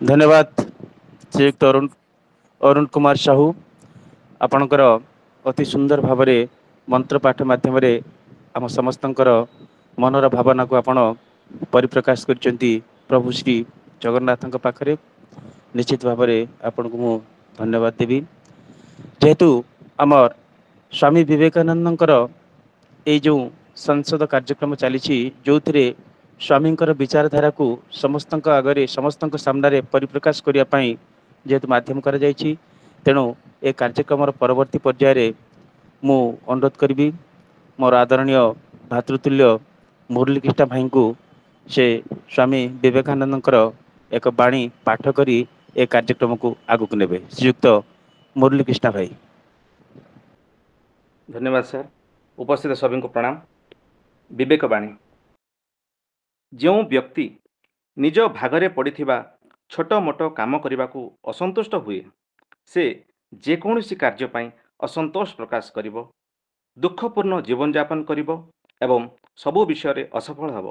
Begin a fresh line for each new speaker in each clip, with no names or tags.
धन्यवाद श्रीयुक्त अरुण कुमार साहू आपणकर अति सुंदर भाव मंत्र पाठ माध्यम आम समस्तंकर मनर भावना को आपण परिप्रकाश करचंती प्रभु श्री जगन्नाथ पाखरे निश्चित भाव आपन को मु धन्यवाद देवी जेहेतु आमर स्वामी विवेकानंदकर ये जो संसद कार्यक्रम चली जो थे स्वामी विचारधारा को समस्त आगे समस्त सामने परिप्रकाश करने जेहेतु मध्यम कर तेणु ए कार्यक्रम परवर्ती पर्याय मु अनुरोध करी मोर आदरणीय भातृतुल्य मुरलीकृष्ण भाई को से स्वामी विवेकानंदकर एक बाणी पाठ करी ए कार्यक्रम को आगक ने श्रीयुक्त मुरलीकृष्ण भाई।
धन्यवाद सर। उपस्थित सभी को प्रणाम। विवेकवाणी जो व्यक्ति निज भागरे पड़िथिबा छोट मोट काम करने को असंतुष्ट हुए से जेकोसी कार्य पाई असंतोष प्रकाश करिवो, दुखपूर्ण जीवन यापन करिवो एवं सबु विषय असफल हब।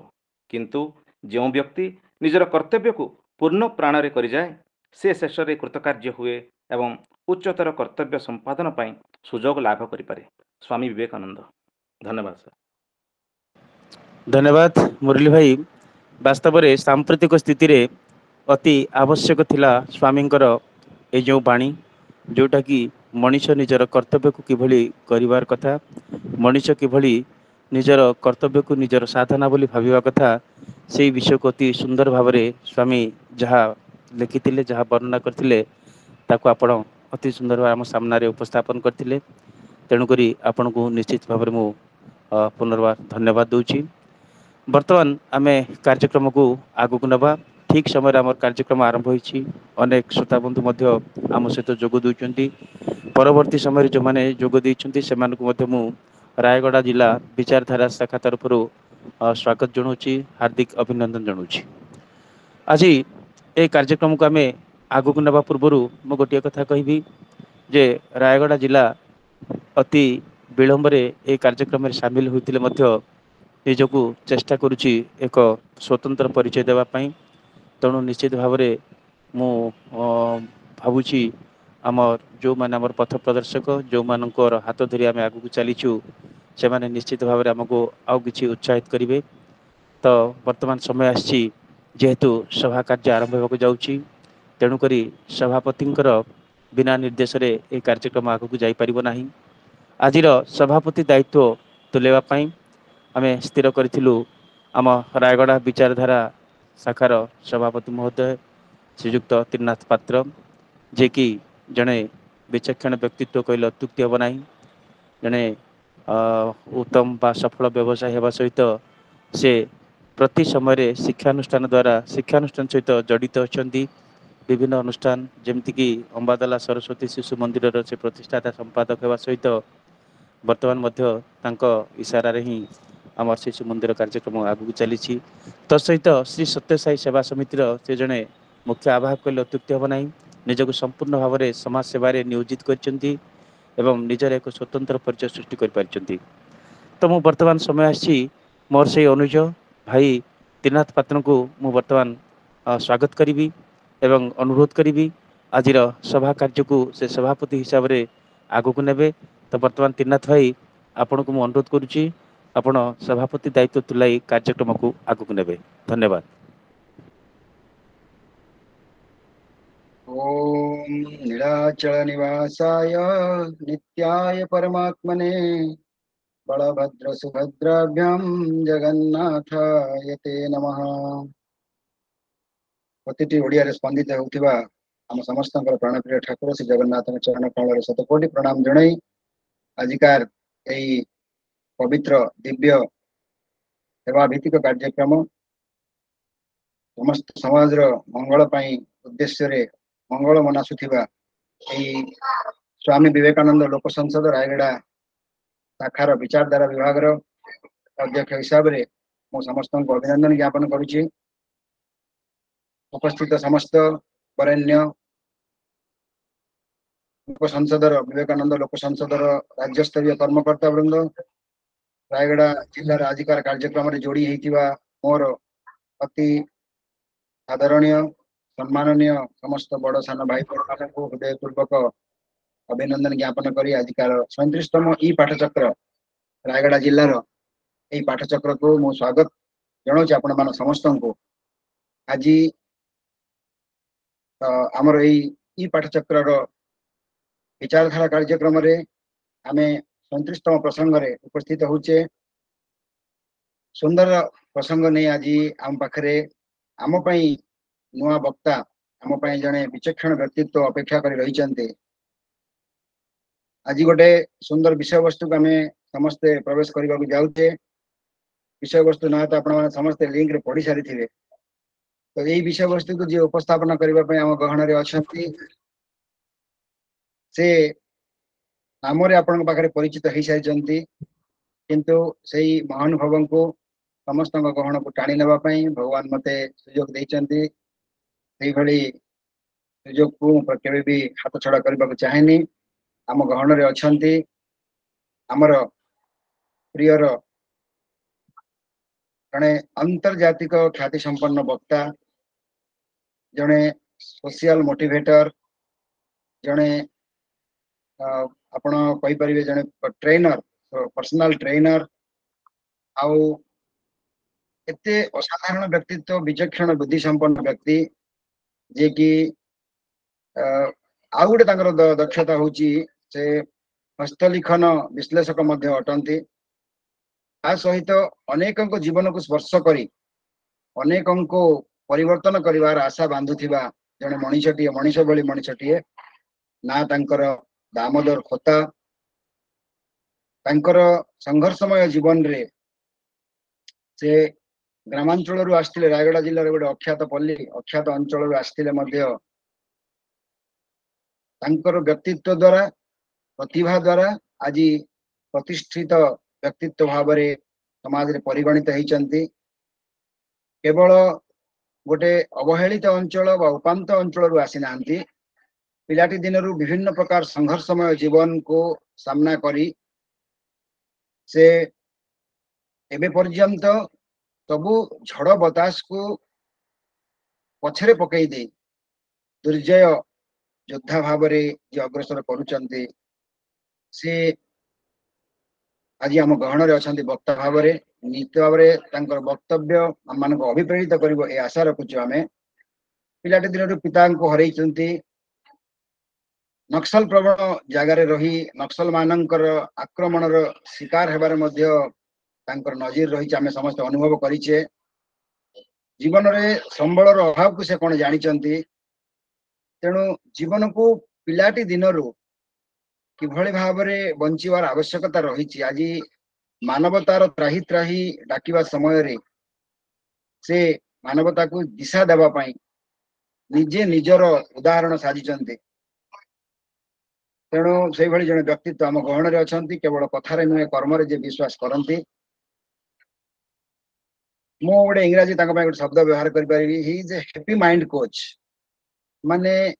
किंतु जो व्यक्ति निजर कर्तव्य को पूर्ण प्राण रे करि जाए से शेष रे कृतकार्य हुए एवं उच्चतर कर्तव्य संपादन पाई सुजोग लाभ करि पारे। स्वामी विवेकानंद। धन्यवाद सर।
धन्यवाद मुरली भाई। वास्तव में सांप्रतिक स्थिति रे अति आवश्यक थिला स्वामींकर ए जो बाणी जोटा कि मनीष निजर कर्तव्य को किभली करिवार कथा, मनीष किभली निजर कर्तव्य को निजर साधना बोली भाविबा कथा, से विषय को अति सुंदर भाव में स्वामी जहाँ लिखिथिले जहाँ वर्णना करथिले ताको आपण अति सुंदर भाव आम सामने उपस्थापन करथिले। तेणुकरी आपण को निश्चित भाव में मु पुनर्बार धन्यवाद दूची। बर्तमान आमे कार्यक्रम को आगक नवा ठीक समय आम कार्यक्रम आरंभ होइछि। अनेक श्रोता बंधु मध्य आम सहित जोग देउछन्ति। परवर्ती समय जो माने जोग देइछन्ति सेमानकु मध्य मु रायगड़ा जिला विचारधारा शाखा तरफ स्वागत जनाऊँगी, हार्दिक अभिनंदन जनाऊँगी। आज ए कार्यक्रम को आमे आगक नवा पूर्व मु गोटे कथा कहबी जे रायगड़ा जिला अति विलंब ए कार्यक्रम में सामिल होते निजको चेष्टा करुच्ची एक स्वतंत्र परिचय देवाई। तेणु निश्चित भाव में मु भावुची आमर जो माने आमर पथ प्रदर्शक जो मानकर हाथ धरी आम आगू चलीचु से माने निश्चित भाव में आमको आउ कि उत्साहित करेंगे। तो वर्तमान समय आसी जेहेतु सभा कार्य आरंभ होगा जाऊँगी तेणुक सभापति बिना निर्देश रे ए कार्यक्रम आगू जापर ना। आज सभापति दायित्व तुलेवाई आम स्थिर करूँ आम रायगड़ा विचारधारा शाखार सभापति महोदय श्रीयुक्त त्रिनाथ पात्र जे कि जड़े विचक्षण व्यक्तित्व कहले अत्युक्ति हम ना। जड़े उत्तम बा सफल व्यवसाय होगा सहित से प्रति समय शिक्षानुष्ठान द्वारा शिक्षानुष्ठान सहित जड़ित अच्छा। विभिन्न अनुष्ठान जमीक अंबादला सरस्वती शिशु मंदिर से प्रतिष्ठाता संपादक होगा सहित वर्तमान इशारा ही आम शिशु मंदिर कार्यक्रम आगू चली। तत्सहित श्री सत्य साई सेवा समितिर से जड़े मुख्य आवाहक कहले अत्युक्ति हम ना। निजक संपूर्ण भाव में समाज सेवार नियोजित करछन्ती एवं निजर एक स्वतंत्र परिचय सृष्टि कर। तो मु वर्तमान समय आसी मोर से अनुज भाई त्रिनाथ पात्र को मु वर्तमान स्वागत करी एवं अनुरोध करी आज सभा कार्य को से सभापति हिसाब से आगक ने। तो वर्तमान त्रिनाथ भाई आपण को मु अनुरोध करुच्ची आपण सभापति दायित्व तुलाई कार्यक्रम को आगक ने। धन्यवाद।
ओम नीलाचल निवासाय नित्याय परमात्मने बलभद्र सुभद्राभ्याम जगन्नाथाय ते नमः। प्रतिटी ओडिया रे स्पंदित होउथिबा हम समस्तଙ୍କର प्राणप्रिय ठाकुर श्री जगन्नाथ चरण कमल शतकोटि प्रणाम जणाई आजिकार यही पवित्र दिव्य सेवा भित्तिक कार्यक्रम समस्त समाज मंगल पाई उद्देश्य रे मंगल मनासुथिबा यही स्वामी विवेकानंद लोक संसद रायगड़ा शाखार विचारधारा विभाग अध्यक्ष हिसाब से मु समस्त को अभिनंदन ज्ञापन करुच्ची। उपस्थित समस्त वरेण्य लोक संसदर विवेकानंद लोक संसदर राज्य स्तरीय कर्मकर्ता वृंद रायगड़ा जिलार आजिकार कार्यक्रम जोड़ी होता मोर अति आदरणीय सम्माननीय समस्त बड़ सान भाई बहन को हृदयपूर्वक अभिनंदन ज्ञापन करी आजिकार 37तम ई पाठचक्र रायगड़ा जिल्लार यही पाठचक्र को मु स्वागत जनाऊँ आपण मान समस्त को आज आमर ई पाठचक्र विचारधारा कार्यक्रम रे आमे 37तम प्रसंग रे उपस्थित होचे। सुंदर प्रसंग नहीं आज आम पाखरे आम पई नुआ वक्ता आम पई जने विचक्षण व्यक्तित्व अपेक्षा करी रही चंते। आज गोटे सुंदर विषय वस्तु को आमे समस्ते प्रवेश करबा को जाउचे। विषय वस्तु ना तो आपण माने समस्ते लिंक रे पढ़ी सारी थिबे। तो यही विषय वस्तु को जे उपस्थापन करबा पई आम गहन रे अछंती से नाम रे आपण पाखरे परिचित होई सारी चंती, किंतु सेही महानुभवं को समस्त गहन को टाणी नेबा पई भगवान मते सुयोग देइचंती। सेही भली सुयोग को केबे भी हाथ छड़ा करबा को चाहेनी। आम गहन रे अछंती आमर प्रियर जने अंतर्जातिक ख्याति संपन्न वक्ता, जने सोशल मोटिवेटर, जने आपण कहि परिबे जने ट्रेनर, पर्सनल ट्रेनर, आउ एते असाधारण व्यक्तित्व विचक्षण बुद्धि संपन्न व्यक्ति जे कि आउ गोटे तांकर दक्षता होची से हस्तलिखन विश्लेषक मध्य अटंती। आ सहित अनेक जीवन को स्पर्श करी अनेक को परिवर्तन करिवार आशा बांधुथिबा जने मनीषटीए मनीष भली मनीषटीए ना तांकर दामोदर खोता। तांकर संघर्षमय जीवन रे से ग्रामांचल रु आस्थिले रायगड़ा जिल्ला रे गोटे अख्यात पल्ली अख्यात अंचल रु आस्थिले मध्य तांकर व्यक्तित्व द्वारा प्रतिभा द्वारा आज प्रतिष्ठित व्यक्तित्व भाव रे समाज रे परिगणित होइचंती। केवल गोटे अवहेलित अंचल बा उपांत अंचल रु आसी नांती। पिलाटी दिनरु विभिन्न प्रकार संघर्षमय जीवन को सामना करी से एबे पर्यंत सबु झड़ बतास को पछरे पकई दे दुर्जय योद्धा भाव रे जे अग्रसर करूचंती से आज आम गहन रे अछंती वक्ता भाव रे नित्य भाव रे तांकर वक्तव्य हम मान को अभिप्रेरित करिवो ए आशा रखुछु। आमे पिलाटी दिनरु पिता को हरैचंती। नक्सल प्रवण जगार रही नक्सल मानकर आक्रमण शिकार हेबार मध्य तांकर नजीर रही आमे समस्त अनुभव करिचे। जीवन रे संबलर अभाव को से कोन जानिचंती। तेणु जीवन को पिलाटी दिनरु किभଳି भाबरे बंचिवार आवश्यकता रही। आज मानवतार त्राही त्राही डाकिबा समय रे से मानवता को दिशा देबा पई निजे निजर उदाहरण साजिचंती। तेणु से भली जने व्यक्तित्व आम गहन रे अछंती। केवल कथारे नुहे कर्म रे जे विश्वास करंती। मो गोटे इंग्राजी तांका पई गोटे शब्द व्यवहार करि परिबी, he is a happy mind coach. माने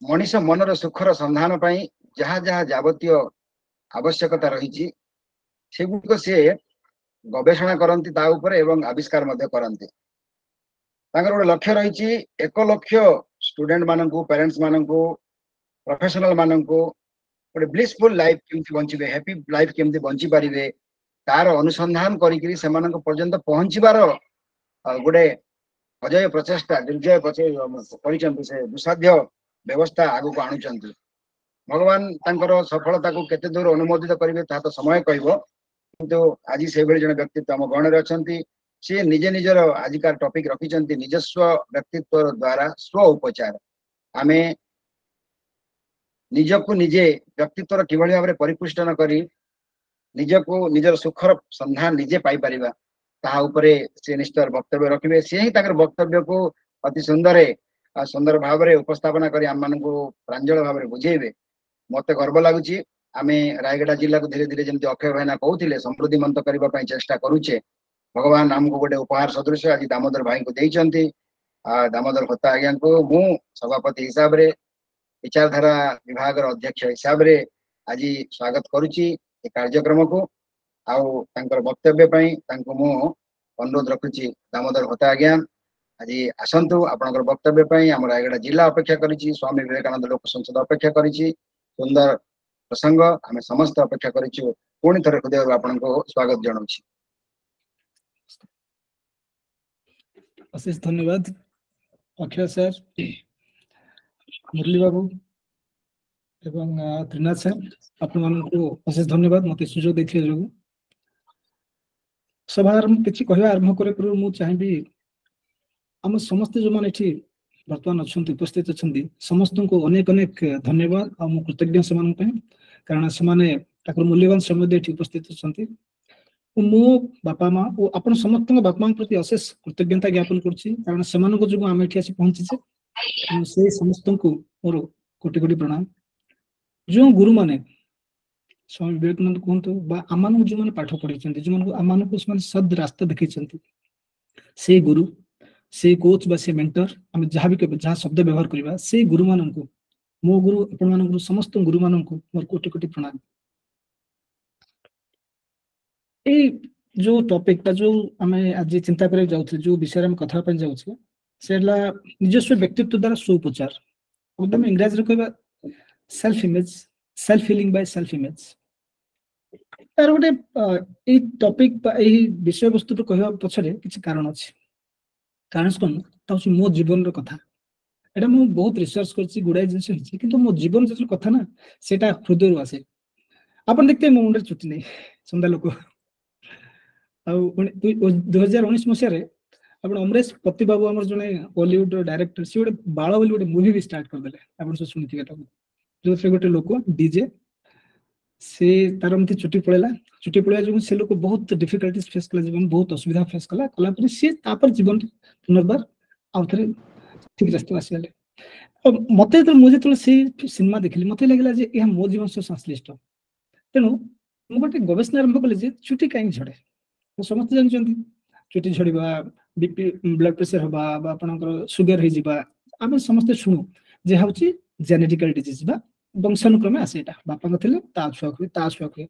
मनीष मनर सुखर संधान पई जहा जहा जावतीय आवश्यकता रही सेगुड़िक सी गवेषणा करती ता ऊपर एवं आविष्कार मध्य करती। तांकर गोटे लक्ष्य रही 1 लक्ष स्टूडेंट माननकु पेरेंट्स माननकु प्रोफेशनल माननकु गोटे ब्लिसफुल लाइफ केमती बंचिबे हैप्पी लाइफ केमती बंची पारिबे तार अनुसंधान करिकरी सेमानक पर्यंत पहुंचीबार गोटे अजय प्रचेष्टा दुर्जय परिचंती। से दुसाध्य व्यवस्था आगु को आणुचंती। भगवान तांकर सफलता को केते दूर अनुमोदित करिवे ता तो समय कहबो, किंतु आज से भली जने व्यक्तित्व हम गहन रे अछंती। से निजे निजर आजिकार टॉपिक रखिचंती निजस्व व्यक्तित्व द्वारा स्व उपचार। आमे निजको निजे व्यक्तित्व किभଳି भाबरे परिपुष्टन करी निजको निजर सुखर संधान निजे पाई परिबा ताहा उपरे से निश्चय वक्तव्य रखिबे। से ही ताकर वक्तव्य को अति सुंदर भाव रे उपस्थापना करी आम मानकु प्रांजल भाव रे बुझेबे। मते गर्व लागुची। आमे रायगड़ा जिल्ला को धीरे धीरे जमती अक्षय भाईना कहूथिले समृद्धिमंत करबा पई चेष्टा करूचे। भगवान हमको गोटे उपहार सदृश आज दामोदर भाई को देइचंती। दामोदर खोता आज्ञा को मु सभापति हिसाब रे विचारधारा विभाग अध्यक्ष हिसाब रे आज स्वागत करुची ए कार्यक्रम को। आउ तांकर वक्तव्य पई तांको मु अनुरोध रखुची दामोदर खोता आज्ञा आज आसतु आपनकर वक्तव्य पई हम रायगढ़ जिला अपेक्षा करिछि, स्वामी विवेकानंद लोक संसद अपेक्षा करिछि। सुंदर प्रसंग आम समस्त अपेक्षा करिछु। पुणी थरे हृदय आपनको स्वागत जनाउछि।
अशेष धन्यवाद अक्षय सर, मुरली बाबू एवं त्रिनाथ सर, आपको अशेष धन्यवाद मत सुजोग देखिए जो सभा आरंभ किसी कह आरंभ करे पूर्व मु चाहिए आम समस्त जो मैंने बर्तमान अच्छा उपस्थित अच्छा समस्त को अनेक अनेक धन्यवाद और मुझे कृतज्ञ से कारण से मूल्यवान समय दे उपस्थित अच्छा मो बापा माँ और आप समस्त बापा माँ प्रति अशेष कृतज्ञता ज्ञापन करण से जो आम ये पहुंचे से समस्त को मोर कोटि कोटि प्रणाम। जो गुरु माने स्वामी विवेकानंद कहतु आम जो मैंने पाठ पढ़ी जो आम सद रास्ता देखी से गुरु से कोच बा से मेंटर आम जहाँ भी जहाँ शब्द व्यवहार करवा से गुरु मान मो गुरु आपण समस्त गुरु मान मोर कोटि कोटि प्रणाम। ए जो टॉपिक जो आम आज चिंता कर जो विषय में कथा जाऊे से निजस्व व्यक्तित्व द्वारा सुप्रचार एकदम इंग्राजी कहवा self image self healing by self image तार गोटे टॉपिक विषय वस्तु कहवा पछरे किसी कारण अच्छे कारण कौन मो जीवन कथा एटा मु बहुत रिसर्च करछि गुडाई जिंस होछि किंतु मो जीवन जो कथा ना सेटा हृदय आसे आपन देखते मो मुंडे चुटी नहीं सुंदर लोक आ 2019 मसिया रे आपण अमरेश पति बाबू हमर जने बॉलीवुड डायरेक्टर सी गोटे बाळ बोली गोटे मूवी भी स्टार्ट कर देले आपण सब सुनिथिबे ताको जो से गोटे लोक डीजे से तार मते चुटी पळेला जो से लोक बहुत डिफिकल्टीज फेस कला जीवन बहुत असुविधा फेस कला पर से तापर जीवन पुनर्बार आउथरे ठीक रास्ते आसीले मते तो मुझे तो से सिनेमा देखली मते लागला जे यह मो जीवन से संश्लिष्ट तेनु मु गोटे गवेषणा आरंभ कले जे चुटी काई झड़े तो समस्त जानचंती चुटी झड़ीबा बीपी ब्लड प्रेशर हबा बा आपनकर सुगर हे जिबा आमे समस्त सुनु जे होची जेनेटिकल डिजीज बा वंशानुक्रमे आसे एटा बापा कथिले ता छुआ के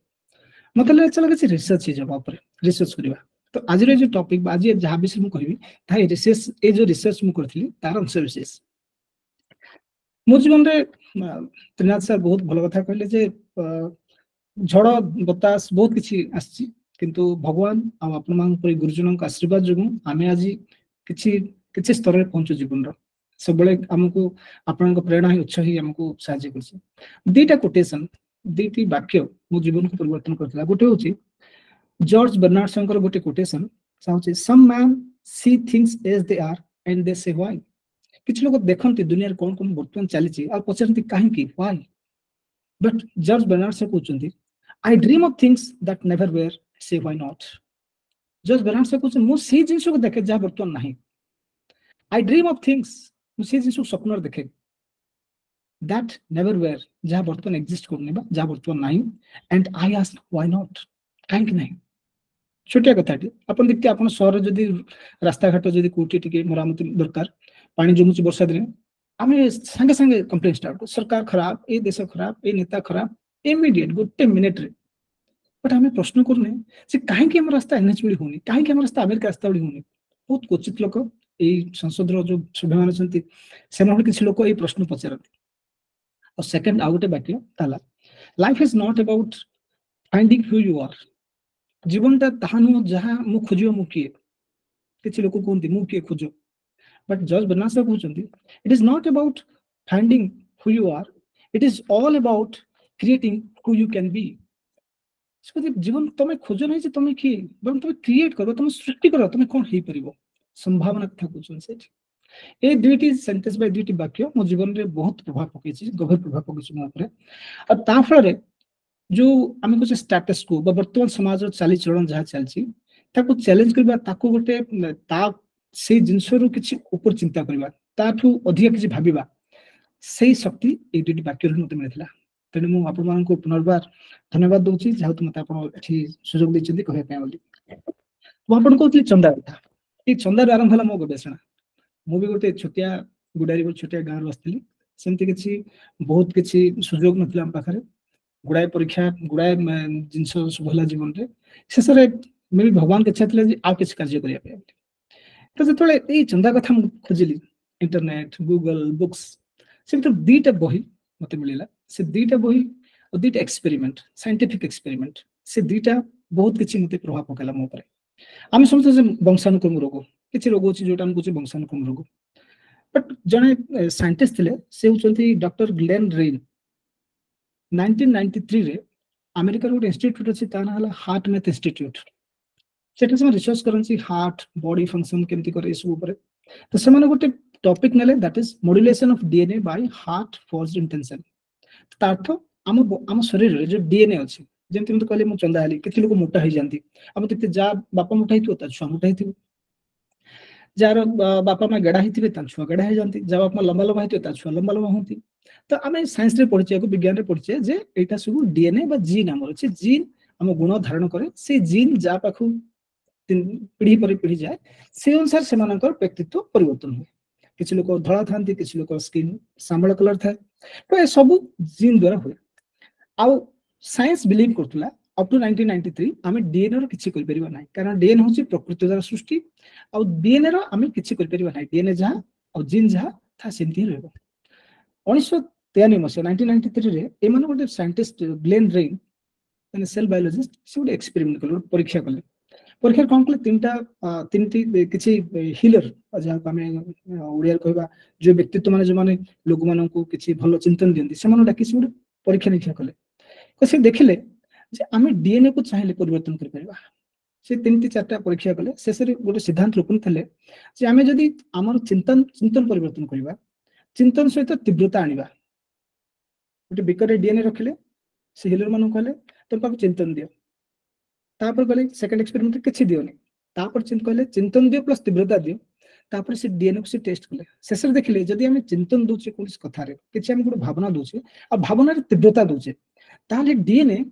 मतलब चला कि रिसर्च जब ऊपर रिसर्च करबा तो आज रे जो टॉपिक आज जहां विषय मु कहबी ताई रिसर्च ए जो रिसर्च मु करथिली तार अंश विशेष मो जीवन रे त्रिनाथ सर बहुत भलो कथा कहले जे झड़ बतास बहुत किछि आछि किंतु भगवान आ अपन मान पर गुरुजन का आशीर्वाद जो आमे आज किछि स्तर रे पहुंचो जीवन रो सब बेले हमको आपन को प्रेरणा ही उत्साह ही हमको सहायता करछि। दीटा कोटेशन दीटी वाक्य मो जीवन को परिवर्तन करथला गोटे होछि जॉर्ज बर्नार्ड शंकर गोटे कोटेशन साउछि some man see things as they are and they say why किछ लोग देखंती दुनिया रे कोन कोन वर्तमान चलीछि आ पछरंती काहे की व्हाई बट जॉर्ज बर्नार्ड से कहउछंती I dream of things that never were say why not George Bernard से कहउछ मो से जिंस को देखे जा वर्तमान नाही आई ड्रीम ऑफ थिंग्स मो से जिंस को स्वप्न देखे दैट नेवर वेयर जा वर्तमान एग्जिस्ट करने बा जा वर्तमान नाही and I ask why not काहे की नाही छोटिया कथाटी अपन देखते अपन शहर जदि रास्ता घाट जदि कोठी टिके मरामती दरकार पानी जमुची वर्षा दिन आमे संगे संगे कंप्लेन स्टार्ट सरकार खराब ए देश खराब ए नेता खराब इमीडिएट गोटे मिनिट रे बट आमे प्रश्न करने से काहे कि हम रास्ता एनएच बडी होनी काहे कि हम रास्ता अमेरिका रास्ता बडी होनी बहुत क्वचित लोक ए संसद रो जो सभ्य मान छथि से न किछि लोक ए प्रश्न पचारथि और सेकंड आउट बाकी ताला life is not about finding who you are जीवन ता ताहानु जहां मु खोजियो मु किए किछि लोक कोनती मु किए खोजो बट जॉर्ज बर्नार्ड से कहउछंती it is not about finding who you are it is all about creating who you can be जीवन तुम खोज नहीं जे तुम कि तुम क्रिएट करो तुम सृष्टि करो तुम कौन हो पार संभावना कथा कहते ए दुईटी सेंटेंस बाय दुईटी वाक्य मो जीवन रे बहुत प्रभाव पकई गभीर प्रभाव पकई मो ऊपर और ता फल जो आम कुछ स्टेटस को वर्तमान समाज चाली चलन जहाँ चलती चैलेंज करबा ताको गोटे ता से जिनस रु किछि ऊपर चिंता करबा ताठू अधिक किछि भाबिबा से शक्ति ए दुईटी वाक्य रे मते मिलथिला तेणु मु आपण मान को पुनर्बार धन्यवाद दूची जेहेतु मते आपण एठी सुजोग दैछन्ती कहै पय बोली मु आपण कहतली चंदा कथा ए चंदा आरंभ होला मो गवेषणा मु भी गोटे छोटिया गुडारी छोटिया गाँव रु आसली सेमती किछि बहुत किछि सुजोग नथिला हम पाखरे गुड़ाए परीक्षा गुड़ाए जिनस सब होला जीवन रे शेष रे मे भगवान के इच्छा थिला जे आ किछ कार्य करिया पे तो जिते ये चंदा कथा खोजिली इंटरनेट गूगल बुक्स से दुईटा बही मत मिलला से दुईटा बही और दुईटा एक्सपेरिमेंट साइंटिफिक एक्सपेरिमेंट से दुईटा बहुत किसी मत प्रभाव पकड़ा मो पर आम समझते वंशानुक्रम रोग किसी रोग अच्छी जो वंशानुक्रम रोग बट जड़े साइंटिस्ट थे से होती डॉक्टर ग्लेन रेन 1993 रे अमेरिका गोटे इंस्टीट्यूट अच्छी ना हार्ट मैथ इंस्टीट्यूट से रिसर्च करती हार्ट बॉडी फंक्शन केमती करे सब तो से गोटे टॉपिक नेले that is modulation of DNA by heart forced intention तार्थ आम आम शरीर रे जो डीएनए अच्छी जमती मत कहले मु चंदा हेली किसी लोग मोटा हो जाती आम तो जा बापा मोटा हो छुआ मोटा हो जार बापा माँ गेड़ा होते छुआ गेड़ा हो जाती जहाँ बापा लंबा लंबा होते छुआ लंबा लंबा होती तो आम साइंस रे पढ़े विज्ञान रे पढ़े जे एटा सब डीएनए बा जीन आमर अच्छे जीन आम गुण धारण करे से जीन जा पाखु पीढ़ी पर पीढ़ी जाए से अनुसार से व्यक्तित्व परिवर्तन हुए किसी लोग धड़ा था किसी लोग स्किन सांबल कलर था तो ये सब जीन द्वारा हुए आउ साइंस बिलीव करथुला अप टू 1993 आमे डीएनए रो किछि करि परिबा नाही कारण डीएनए होछि प्रकृति द्वारा सृष्टि आ डीएनए रो आमे किछि करि परिबा नाही डीएनए जहा आ जीन जहा था सेमति रहबो 1993 मसे 1993 रे एमन गोटे साइंटिस्ट ग्लेन रेन माने सेल बायोलॉजिस्ट से गोटे एक्सपेरिमेंट कले परीक्षा कले परीक्षा कोन कले तीनटी किछि हीलर जहा आमे ओडिया कहबा जो व्यक्तित्व माने जो माने लोक मानन को किछि भलो चिंतन दियंती से माने डाकी से परीक्षा निरीक्षा कले तो से देखिले जे आमे डीएनए को चाहिले परिवर्तन कर परबा से तीनटी चारटा परीक्षा कले शेष रे गोटे सिद्धांत रूपन थले जे आमे जदी हमर चिंतन परिवर्तन करबा चिंतन सहित तीव्रता आनिबा गोटे बिकरे डीएनए रखिले से हिलर मानु कहले तुम पाक चिंतन दियो तापर कहले सेकंड एक्सपेरिमेंट किछि दियोनी तापर कहले चिंतन दियो प्लस तीव्रता दियो तापर से डीएनए को से टेस्ट कले शेष रे देखिले जदी आमे चिंतन दोचे कोनस कथा रे किछि आमे गोटे भावना दोचे आ भावना रे तीव्रता दोचे ताले डीएनए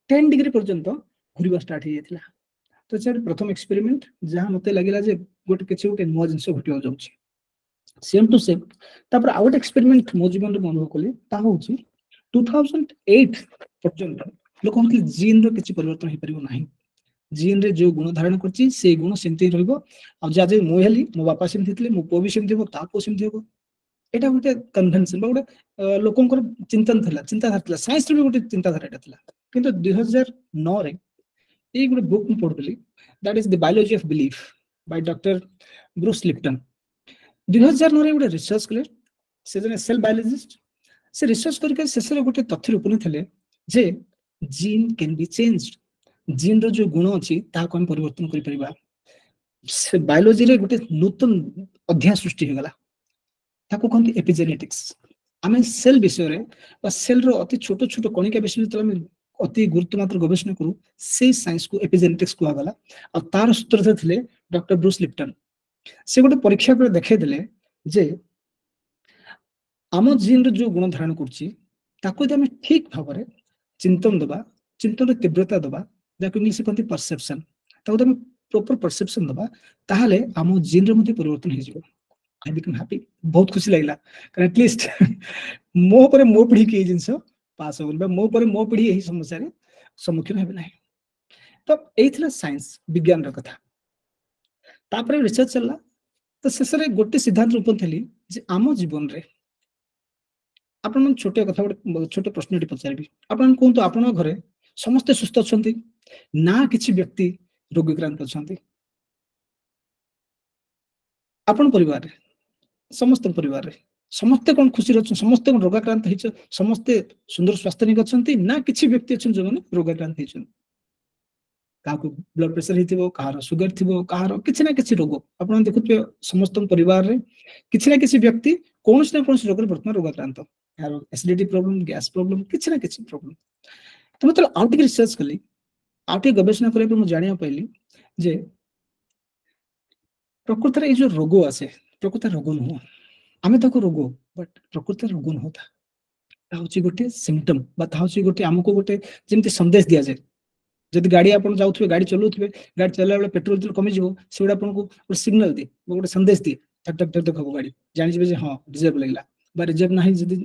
10 डिग्री पर्यंत घुरिबा स्टार्ट हो जाथिला तो से प्रथम एक्सपेरिमेंट जहां मते लागिला जे गोटे किछि गोटे नुवा जिंस घटियो जाउछि सेम टू सेम तापर आउट एक्सपेरिमेंट मो जीवन रे अनुभव कले ता होछि 2008 पर्यंत लोक हमके जीन रो किछि परिवर्तन हे परिबो नाही जीन रे जो गुण धारण करछि से गुण सेमति रहइबो आ जा जे मो हेली मो बापा सेमति थिले मो पो भी सेमति हो ता पो सेमति हो एटा गोटे कन्वेंशन बा गोटे लोकंकर चिंतन थिला चिंताधारा थिला साइंस रे भी गोटे चिंताधारा एटा थिला किंतु 2009 रे ए गोटे बुक मु पढुली that is the biology of belief by doctor Bruce Lipton 2009 रे गोटे रिसर्च कले से जने सेल बायोलॉजिस्ट से रिसर्च करके शेष रे गोटे तथ्य रूपन थिले जे gene can be changed gene रो जो गुण अछि ता को हम परिवर्तन करि परिबा से बायोलॉजी रे गोटे नूतन अध्याय सृष्टि हो गला ताको कहते एपिजेनेटिक्स आमे सेल विषय रे बा सेल रो अति छोट छोट कणिका विषय तले हम अति गुरुत्व मात्र गवेषणा करू से साइंस को एपिजेनेटिक्स को आगला आ तार सूत्र थिले डॉक्टर ब्रूस लिप्टन से गोटे परीक्षा कर देखे दिले जे आम जीन रो जो गुण धारण करछि ताको जे हम ठीक भाव रे चिंतन दबा चिंतन रे तीव्रता दबा जाको इंग्लिश कहते परसेप्शन ताको हम प्रॉपर परसेप्शन दबा ताहाले आम जीन रे मध्ये परिवर्तन हे जिवो आई बिकम हैप्पी बहुत खुशी लागला कारण एटलीस्ट मो पर मो पीढ़ी के जिंस पास हो मो पर मो पीढ़ी यही समस्या रे सम्मुखीन हेबे नाही तो एथिला साइंस विज्ञान र कथा तापर रिसर्च चलला तो शेष रे गोटे सिद्धांत रूपन थली जे आम जीवन रे आपण मन छोटे कथा छोटे प्रश्नटी पचारबी आपण कोन आपण घरे समस्त सुस्थ अछंती ना किछि व्यक्ति रोगीक्रांत अछंती आपण परिवार रे समस्त परिवार रे समस्त कोन खुशी रछ समस्त कोन रोगाक्रांत हिच समस्त सुंदर स्वास्थ्य निक अछंती ना किछि व्यक्ति अछन जो माने रोगाक्रांत हिचन काको ब्लड प्रेशर हिथिबो कार सुगर थिबो कार किछि ना किछि रोग आपण देखुते समस्त परिवार रे किछि ना किछि व्यक्ति कोनस ना कोनस रोग रे वर्तमान रोगाक्रांत यार एसिडिटी प्रॉब्लम गैस प्रॉब्लम किछि ना किछि प्रॉब्लम तो मतलब आउट रिसर्च कली आउट गवेषणा करे पर मु जानिया पाइली जे प्रकृति रे जो रोग आसे प्रकृति रोग न आमे ताको रोग बट प्रकृति रोग न होता ताउची गोटे सिम्पटम बा ताउची गोटे हमको गोटे जेमति संदेश दिया जाय जदि गाड़ी आपण जाउथबे गाड़ी चलौथबे गाड़ी चला बेले पेट्रोल जल कमी जिवो सेडा आपण को गोटे सिग्नल दे गोटे संदेश दे टक टक टक देखो गाड़ी जानि जेबे जे हां रिजर्व लागला बा रिजर्व नाही जदि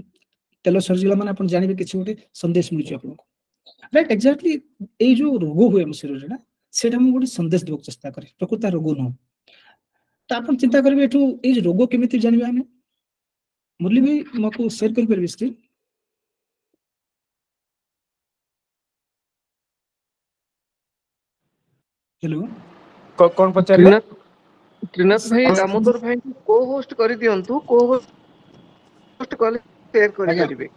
तेल सरजिला माने आपण जानिबे किछि गोटे संदेश मिलि आपण को राइट एग्जैक्टली ए जो रोग होय हम शरीर रे ना सेडा हम गोटे संदेश देबो चेष्टा करे प्रकृति रोग न ତ ଆପଣ ଚିନ୍ତା କରିବେ ଏଠୁ ଏଇ ରୋଗ କେମିତି ଜାଣିବା ଆମେ? मुरली भाई मको शेयर कर परिबे स्क्रीन। हेलो
कौन पचारे?
त्रिनाथ त्रिनाथ भाई दामोदर भाई को होस्ट करि दियंतु, को होस्ट कले शेयर करि परिबे।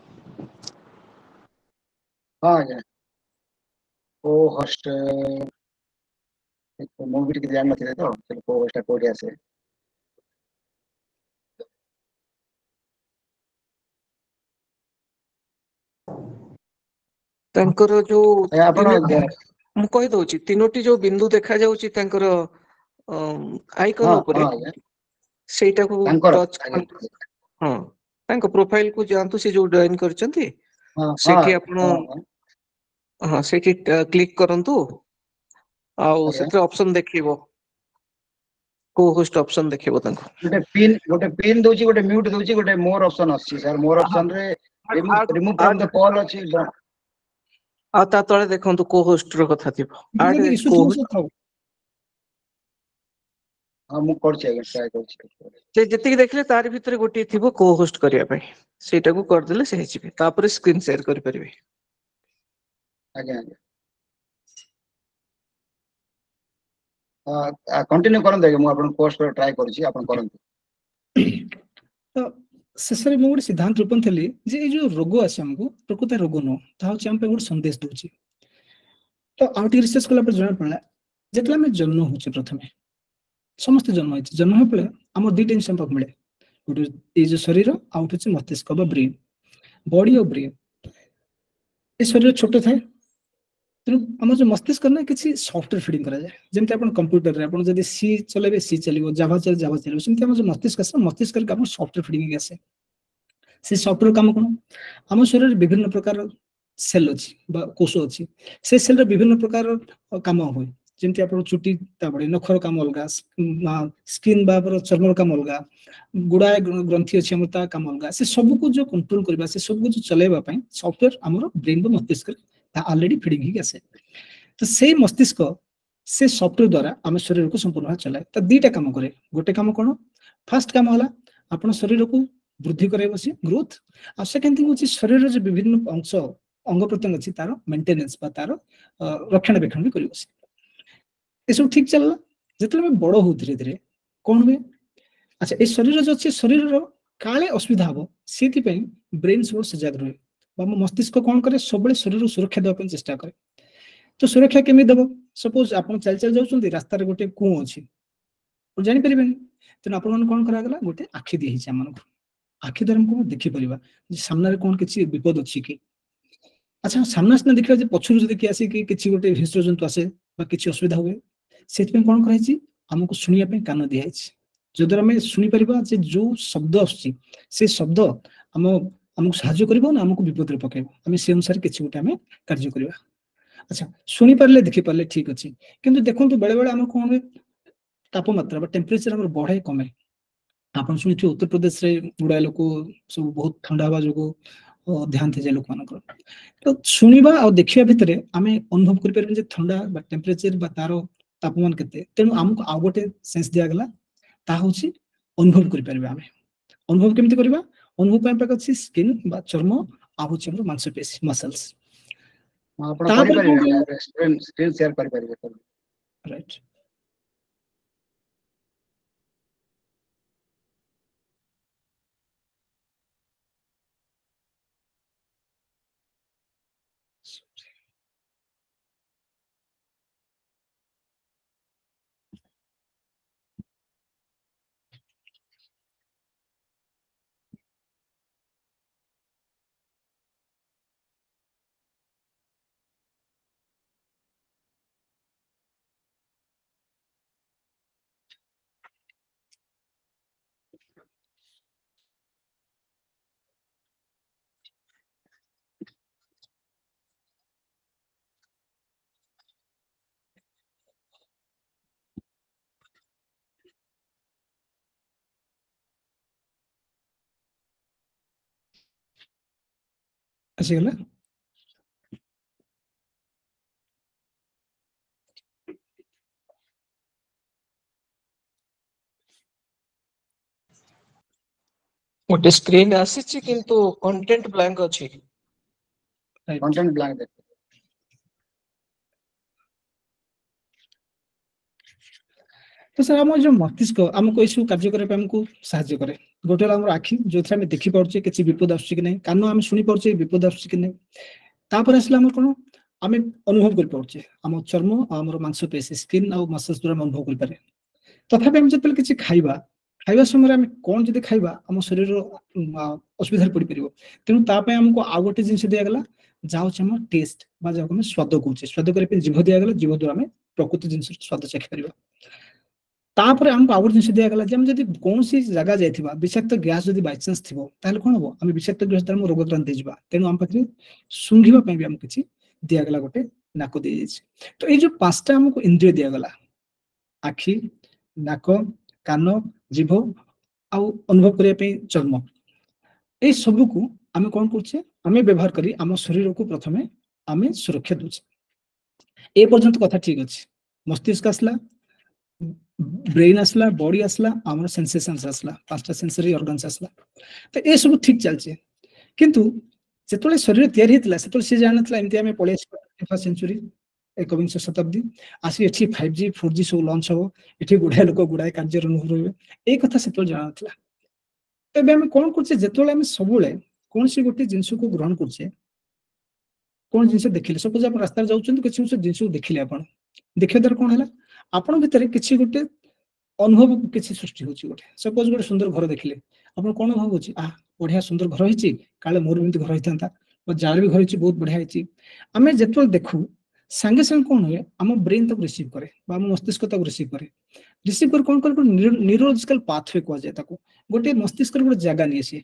हां आज्ञा को होस्ट ମୁଁ ବି ଟିକେ ଜାଣିନଥିଲି ତ କୋଉ ହୋଷ୍ଟଟା କୋଉଠି ଆସେ।
ତାଙ୍କର ଯୋଉ
ଆପଣ
ମୁଁ କହି ଦଉଛି ତିନୋଟି ଯୋଉ ବିନ୍ଦୁ ଦେଖା ଯାଉଛି ତାଙ୍କର ଆଇକନ ଉପରେ
ଆଜ୍ଞା
ସେଇଟାକୁ
ତାଙ୍କର
ଟଚ୍ ହଁ ତାଙ୍କ ପ୍ରୋଫାଇଲ କୁ ଯାଆନ୍ତୁ, ସେ ଯୋଉ ଜଏନ କରିଛନ୍ତି ସେଠି ଆପଣ ହଁ ସେଠି କ୍ଲିକ୍ କରନ୍ତୁ ଆଉ
ଆଜ୍ଞା
ସେଥିରେ ଅପସନ ଦେଖିବ, କୋ ହୋଷ୍ଟ ଅପସନ ଦେଖିବ ତାଙ୍କୁ।
ଗୋଟେ ପିନ୍ ଦଉଛି, ଗୋଟେ ମ୍ୟୁଟ ଦଉଛି, ଗୋଟେ ମୋର ଅପସନ ଅଛି ସାର୍। ମୋର ଅପସନ ରେ ରିମୁଭ ଫ୍ରମ ଦ କଲ୍ ଅଛି।
ଆଉ ତା ତଳେ ଦେଖନ୍ତୁ କୋ ହୋଷ୍ଟ ର କଥା ଥିବ।
ଯଦି ଇସ୍ୟୁ ଥିବ ସେ ଥାଉ।
ହଁ ମୁଁ କରୁଛି ଆଜ୍ଞା, ଟ୍ରାଏ କରୁଛି।
ସେ ଯେତିକି ଦେଖିଲେ ତାରି ଭିତରେ ଗୋଟିଏ ଥିବ କୋ ହୋଷ୍ଟ କରିବା ପାଇଁ, ସେଇଟାକୁ କରିଦେଲେ ସେ ହେଇଯିବେ। ତାପରେ ସ୍କ୍ରିନ୍ ସେୟାର କରିପାରିବେ।
ଆଜ୍ଞା ଆଜ୍ଞା କଣ୍ଟିନ୍ୟू କରନ୍ତୁ ଆଜ୍ଞା, ମୁଁ ଆପଣଙ୍କୁ ପୋଷ୍ଟ କରି ଟ୍ରାଏ କରୁଛି, ଆପଣ କରନ୍ତୁ।
ତ ଶେଷରେ ମୁଁ ଗୋଟେ ସିଦ୍ଧାନ୍ତ ରୂପନ୍ ଥିଲି ଯେ ଏଇ ଯୋଉ ରୋଗ ଅଛି ଆମକୁ ପ୍ରକୃତ ରୋଗ ନୁହଁ, ତାହା ହଉଛି ଆମ ପାଇଁ ଗୋଟେ ସନ୍ଦେଶ ଦଉଛି। ତ ଆଉ ଟିକେ ରିସର୍ଚ୍ଚ କଲା ପରେ ଜଣା ପଡ଼ିଲା ଯେତେବେଳେ ଆମେ ଜନ୍ମ ହଉଛେ, ପ୍ରଥମେ ସମସ୍ତେ ଜନ୍ମ ହେଇଛି, ଜନ୍ମ ହେବା ବେଳେ ଆମର ଦିଟା ଜିନିଷ ଆମକୁ ମିଳେ, ଗୋଟେ ଏଇ ଯୋଉ ଶରୀର, ଆଉ ଗୋଟେ ହଉଛି ମସ୍ତିଷ୍କ ବା ବ୍ରେନ୍, ବଡି ଆଉ ବ୍ରେନ୍। ଏ ଶରୀର ଛୋଟ ଥାଏ, ତେଣୁ ଆମର ଯୋଉ ମସ୍ତିଷ୍କ ନା କିଛି ସଫ୍ଟୱେର ଫିଡିଂ କରାଯାଏ। ଯେମିତି ଆପଣ କମ୍ପ୍ୟୁଟରରେ ଆପଣ ଯଦି ସି ଚଲେଇବେ ସି ଚାଲିବ, ଜାଭା ଚଲେଇବେ ଜାଭା ଚାଲିବ, ସେମିତି ଆମର ଯୋଉ ମସ୍ତିଷ୍କ ଆସେ, ମସ୍ତିଷ୍କରେ କାମ ସଫ୍ଟୱେର ଫିଡିଂ ଆସେ। ସେ ସଫ୍ଟୱେର କାମ କଣ? ଆମ ଶରୀରରେ ବିଭିନ୍ନ ପ୍ରକାର ସେଲ୍ ଅଛି ବା କୋଷ ଅଛି, ସେ ସେଲର ବିଭିନ୍ନ ପ୍ରକାର କାମ ହୁଏ। ଯେମିତି ଆପଣ ଚୁଟି, ତାପରେ ନଖର କାମ ଅଲଗା, ସ୍କିନ୍ ବା ଚର୍ମର କାମ ଅଲଗା, ଗୁଡାଏ ଗ୍ରନ୍ଥି ଅଛି ଆମର, ତା କାମ ଅଲଗା। ସେ ସବୁକୁ ଯୋଉ କଣ୍ଟ୍ରୋଲ କରିବା, ସେ ସବୁକୁ ଯୋଉ ଚଲେଇବା ପାଇଁ ସଫ୍ଟୱେର ଆମର ବ୍ରେନ୍ ବା ମସ୍ତିଷ୍କରେ ଅଲରେଡି ଫିଡିଂ ହେଇକି ଆସେ। ତ ସେଇ ମସ୍ତିଷ୍କ ସେ ସଫ୍ଟୱେର ଦ୍ୱାରା ଆମ ଶରୀରକୁ ସମ୍ପୂର୍ଣ୍ଣ ଭାବେ ଚଲାଏ। ତ ଦିଟା କାମ କରେ। ଗୋଟେ କାମ କଣ? ଫାର୍ଷ୍ଟ କାମ ହେଲା ଆପଣ ଶରୀରକୁ ବୃଦ୍ଧି କରାଇବ, ସେ ଗ୍ରୋଥ। ଆଉ ସେକେଣ୍ଡ ଥିଙ୍ଗ ହଉଛି ଶରୀରର ଯୋଉ ବିଭିନ୍ନ ଅଂଶ ଅଙ୍ଗ ପ୍ରତ୍ୟଙ୍ଗ ଅଛି ତାର ମେଣ୍ଟେନାନ୍ସ ବା ତାର ରକ୍ଷଣାବେକ୍ଷଣ ବି କରିବ। ଏସବୁ ଠିକ ଚାଲିଲା। ଯେତେବେଳେ ଆମେ ବଡ ହଉ ଧୀରେ ଧୀରେ କଣ ହୁଏ? ଆଚ୍ଛା, ଏ ଶରୀର ଯୋଉ ଅଛି, ଶରୀରର କାଳେ ଅସୁବିଧା ହବ, ସେଥିପାଇଁ ବ୍ରେନ୍ ସବୁବେଳେ ସଜାଗ ରୁହେ ବା ଆମ ମସ୍ତିଷ୍କ କଣ କରେ? ସବୁବେଳେ ଶରୀରକୁ ସୁରକ୍ଷା ଦେବା ପାଇଁ ଚେଷ୍ଟା କରେ। ତ ସୁରକ୍ଷା କେମିତି ଦବ? ସପୋଜ ଆପଣ ଚାଲି ଚାଲି ଯାଉଛନ୍ତି, ରାସ୍ତାରେ ଗୋଟେ କୂଅ ଅଛି, ଜାଣିପାରିବେନି, ତେଣୁ ଆପଣଙ୍କୁ କଣ କରାଗଲା? ଗୋଟେ ଆଖି ଦିଆହେଇଛି ଆମମାନଙ୍କୁ। ଆଖି ଦ୍ୱାରା ଆମେ କଣ ଦେଖିପାରିବା ଯେ ସାମ୍ନାରେ କଣ କିଛି ବିପଦ ଅଛି କି। ଆଚ୍ଛା, ସାମ୍ନା ସିନା ଦେଖିବା, ଯେ ପଛରୁ ଯଦି କିଏ ଆସିକି କିଛି ଗୋଟେ ହିଂସ୍ର ଜନ୍ତୁ ଆସେ ବା କିଛି ଅସୁବିଧା ହୁଏ, ସେଥିପାଇଁ କଣ କରାହେଇଛି? ଆମକୁ ଶୁଣିବା ପାଇଁ କାନ ଦିଆହେଇଛି, ଯଦ୍ୱାରା ଆମେ ଶୁଣିପାରିବା ଯେ ଯୋଉ ଶବ୍ଦ ଆସୁଛି, ସେ ଶବ୍ଦ ଆମକୁ ସାହାଯ୍ୟ କରିବ ନା ଆମକୁ ବିପଦରେ ପକେଇବ, ଆମେ ସେ ଅନୁସାରେ କିଛି ଗୋଟେ ଆମେ କାର୍ଯ୍ୟ କରିବା। ଆଚ୍ଛା, ଶୁଣିପାରିଲେ ଦେଖିପାରିଲେ ଠିକ ଅଛି, କିନ୍ତୁ ଦେଖନ୍ତୁ ବେଳେ ବେଳେ ଆମର କଣ ହୁଏ? ତାପମାତ୍ରା ବା ଟେମ୍ପରେଚର ଆମର ବଢେ କମେ। ଆପଣ ଶୁଣିଥିବେ ଉତ୍ତରପ୍ରଦେଶରେ ଗୁଡାଏ ଲୋକ ସବୁ ବହୁତ ଥଣ୍ଡା ହବା ଯୋଗୁଁ ଦେହାନ୍ତ ହେଇଯାଏ ଲୋକମାନଙ୍କର। ତ ଶୁଣିବା ଆଉ ଦେଖିବା ଭିତରେ ଆମେ ଅନୁଭବ କରିପାରିବା ଯେ ଥଣ୍ଡା ବା ଟେମ୍ପରେଚର ବା ତାର ତାପମାନ କେତେ। ତେଣୁ ଆମକୁ ଆଉ ଗୋଟେ ସେନ୍ସ ଦିଆଗଲା, ତାହା ହଉଛି ଅନୁଭବ କରିପାରିବା ଆମେ। ଅନୁଭବ କେମିତି କରିବା? ଅନୁଭବ ପାଇଁ ପାଖରେ ଅଛି ସ୍କିନ୍ ବା ଚର୍ମ, ଆଉ ହଉଛି ଆମର ମାଂସପେଶୀ ମସଲ୍ସ।
ଆପଣ
ତାପରେ କଣ
କରିପାରିବେ,
କହିଲେ?
ସ୍କ୍ରିନ୍ ସେୟାର କରିପାରିବେ।
ରାଇଟ୍। ଆସିଗଲା।
ଗୋଟେ ସ୍କ୍ରିନ୍ ଆସିଛି କିନ୍ତୁ କଣ୍ଟେଣ୍ଟ ବ୍ଲାଙ୍କ ଅଛି।
कंटेंट ब्लैंक देखो
तो सर आम जो मस्तिष्क आमको यू कार्य करने आमको साहाଯ୍य करे गोटे आम आखि जो आम देखी पारे कि विपद आस कान आम शुणी पारे विपद आस आसला आम कौन आम अनुभव कर पारे आम चर्म आम मांसपेशी स्किन आ मसल्स द्वारा अनुभव कर पारे तथापि आम जो किसी खाइबा खाइबा समय आम कौन जब खाइबा आम शरीर असुविधा पड़ पार तेणु ताप आमको आउ गोटे जिन दिगला जहाँ आम टेस्ट जहाँ स्वाद कहे स्वाद करने जीभ दिगला जीभ द्वारा आम प्रकृति जिन स्वाद चाखिपर तापर आमको आउ गोटे जिन दिगला जब कौन जगह जाइए विषाक्त गैस जब बाइचान्स थी कौन हम आम विषाक्त गैस द्वारा रोगाक्रांत हो तेणु आम पाखे शुंघापी भी आमको किसी दिगला गोटे नाक दी जाए तो ये 5टा आमको इंद्रिय दिगला आखि नाक कान जीभ अनुभव करने चर्म ये सब को आम कौन कर व्यवहार करी आम शरीर को प्रथमे आम सुरक्षा दूचे ए पर्यंत कथा ठीक अच्छे मस्तिष्क आसला ब्रेन आसला बॉडी आसला आम सेंसेशंस आसला 5टा सेंसरी ऑर्गन्स आसला तो ये सब ठीक चलছে किंतु যেতলে শরীর তৈরি হইতলা সেতলে সে জানতলা এমতি আমি পড়ে ফার্স্ট সেঞ্চুরি একবিংশ শতাব্দী আসি এটি 5G 4G সব লঞ্চ হবো এটি গুড়ায় লোক গুড়ায় কার্যর অনুভব হইবে এই কথা সেতলে জানতলা তবে আমি কোন করছে যেতলে আমি সবুলে কোনসি গোটে জিনিসକୁ গ্রহণ করছে কোন জিনিস দেখিলে সপোজ আপন রাস্তায় যাউଛନ୍ତି কিছু জিনিস দেখিলে আপন ଦେଖିବା ଦ୍ୱାରା କଣ ହେଲା ଆପଣ ଭିତରେ କିଛି ଗୋଟେ ଅନୁଭବ କିଛି ସୃଷ୍ଟି ହେଉଛି ଗୋଟେ ସପୋଜ ଗୋଟେ ସୁନ୍ଦର ଘର ଦେଖିଲେ ଆପଣ କଣ ଭାବ ହେଉଛି ବଢିଆ ସୁନ୍ଦର ଘର ହେଇଛି କାଳେ ମୋର ଏମିତି ଘର ହେଇଥାନ୍ତା ଯାହାର ବି ଘର ହେଇଛି ବହୁତ ବଢିଆ ହେଇଛି ଆମେ ଯେତେବେଳେ ଦେଖୁ ସାଙ୍ଗେ ସାଙ୍ଗେ କଣ ହୁଏ ଆମ ବ୍ରେନ ତାକୁ ରିସିଭ କରେ ବା ଆମ ମସ୍ତିଷ୍କ ତାକୁ ରିସିଭ କରି କଣ କରେ ନ୍ୟୁରୋଲୋଜିକାଲ ପାଥୱେ କୁହାଯାଏ ତାକୁ ଗୋଟେ ମସ୍ତିଷ୍କର ଗୋଟେ ଜାଗା ନିଏ ସିଏ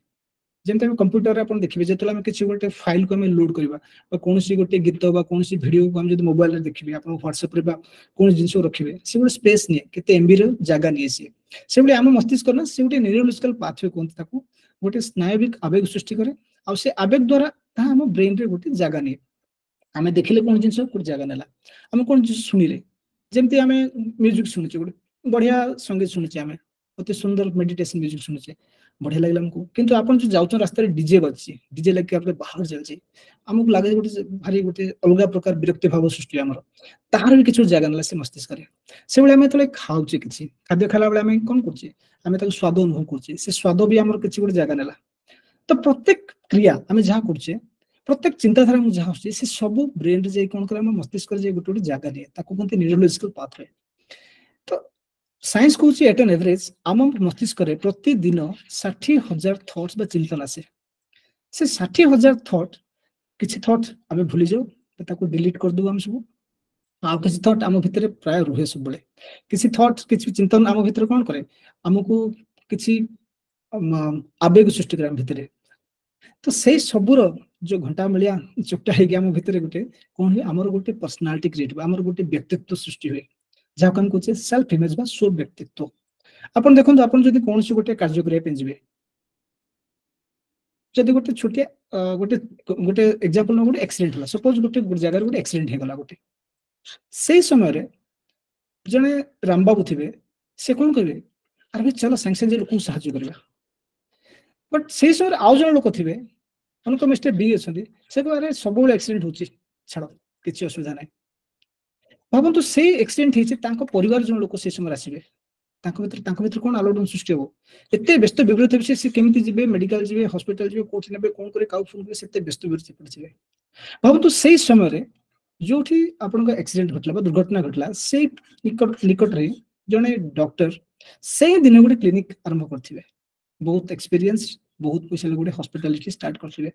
ଯେମିତି ଆମେ କମ୍ପ୍ୟୁଟରରେ ଆପଣ ଦେଖିବେ ଯେତେବେଳେ ଆମେ କିଛି ଗୋଟେ ଫାଇଲକୁ ଆମେ ଲୋଡ କରିବା ବା କୌଣସି ଗୋଟେ ଗୀତ ବା କୌଣସି ଭିଡିଓକୁ ଆମେ ଯଦି ମୋବାଇଲରେ ଦେଖିବେ ଆପଣ ହ୍ୱାଟ୍ସଆପରେ ବା କୌଣସି ଜିନିଷ ରଖିବେ ସେ ଗୋଟେ ସ୍ପେସ୍ ନିଏ କେତେ ଏମ୍ବିର ଜାଗା ନିଏ ସିଏ ସେଭଳି ଆମ ମସ୍ତିଷ୍କ ନା ସେ ଗୋଟେ ନ୍ୟୁରୋଲୋଜିକାଲ ପାଥୱେ କୁହନ୍ତି ତାକୁ ଗୋଟେ ସ୍ନାୟବିକ ଆବେଗ ସୃଷ୍ଟି କରେ ଆଉ ସେ ଆବେଗ ଦ୍ୱାରା ତାହା ଆମ ବ୍ରେନରେ ଗୋଟେ ଜାଗା ନିଏ ଆମେ ଦେଖିଲେ କଣ ଜିନିଷ ଗୋଟେ ଜାଗା ନେଲା ଆମେ କଣ ଜିନିଷ ଶୁଣିଲେ ଯେମିତି ଆମେ ମ୍ୟୁଜିକ ଶୁଣୁଛେ ଗୋଟେ ବଢିଆ ସଙ୍ଗୀତ ଶୁଣୁଛେ ଆମେ ଅତି ସୁନ୍ଦର ମେଡିଟେସନ ମ୍ୟୁଜିକ ଶୁଣୁଛେ बढ़िया लगे हमको किंतु आपन जो जाउछन रास्ता रे डीजे बजची डीजे लगे आपले बाहर चलची हमको लागे गोटे भारी गोटे अलग प्रकार विरक्ति भाव सृष्टि हमर तार भी किछु जगह नला से मस्तिष्क करे से बेले हमें तले खाउचे किछि खाद्य खाला बेले हमें कोन करछि हमें ताको स्वाद अनुभव करछि से स्वाद भी हमर किछि गोटे जगह नला तो प्रत्येक क्रिया हमें जहां करछि प्रत्येक चिंताधारा हम जहां होछि से सब ब्रेन रे जे कोन करे हम मस्तिष्क रे जे गोटे गोटे जगह ने ताको कोनते न्यूरोलॉजिकल पाथवे तो साइंस कौच एट एन एवरेज आम मस्तिष्क प्रतिदिन 60,000 थॉट्स बा चिंतन आसे से 60,000 थॉट किसी थॉट आम भूली जाऊ ताको डिलीट कर दू हम सब आ किसी थॉट आम भितर प्राय रुहे सब बेले किसी थॉट किसी चिंतन आम भितर कौन करे आमको किसी आवेग सृष्टि करे भितर तो से सबुर जो घंटा मिलिया चुपटा है आम भितर गोटे कौन हुए आमर गोटे पर्सनालिटी क्रिएट आमर गोटे व्यक्तित्व सृष्टि हुए जहाँ हम कहे सेल्फ इमेज बा स्व व्यक्तित्व अपन देखो अपन जदि कौन गोटे कार्य करने जी जदि गोटे छोटिया गोटे गोटे एग्जांपल गोटे एक्सीडेंट होला सपोज गोटे जगह गोटे एक्सीडेंट हो गला गोटे से समय जने रामबाबू थे से कौन कहे अरे चलो साइंस लोक साहाଯ୍य करवा बट से समय आउ जन लोक थे उनको मिस्टर बी अच्छा से कह अरे सब एक्सीडेंट होची छाड़ किसी असुविधा ना भावतु से एक्सीडेंट होती परिवार जो लोक से समय आसवे कौन आलोड़न सृष्टि हम एत व्यस्त विव्रत से केमी जी मेडिकल जी हॉस्पिटल जी कौट ने कौन करे का फोन करे व्यस्त विव्रत पड़े भावतु से समय जो आपण एक्सीडेंट घटला दुर्घटना घटला से निकट रे जड़े डॉक्टर से दिन गोटे क्लिनिक आरंभ करथिबे बहुत एक्सपीरियंस बहुत पैसा गोटे हॉस्पिटलिटी स्टार्ट करथिबे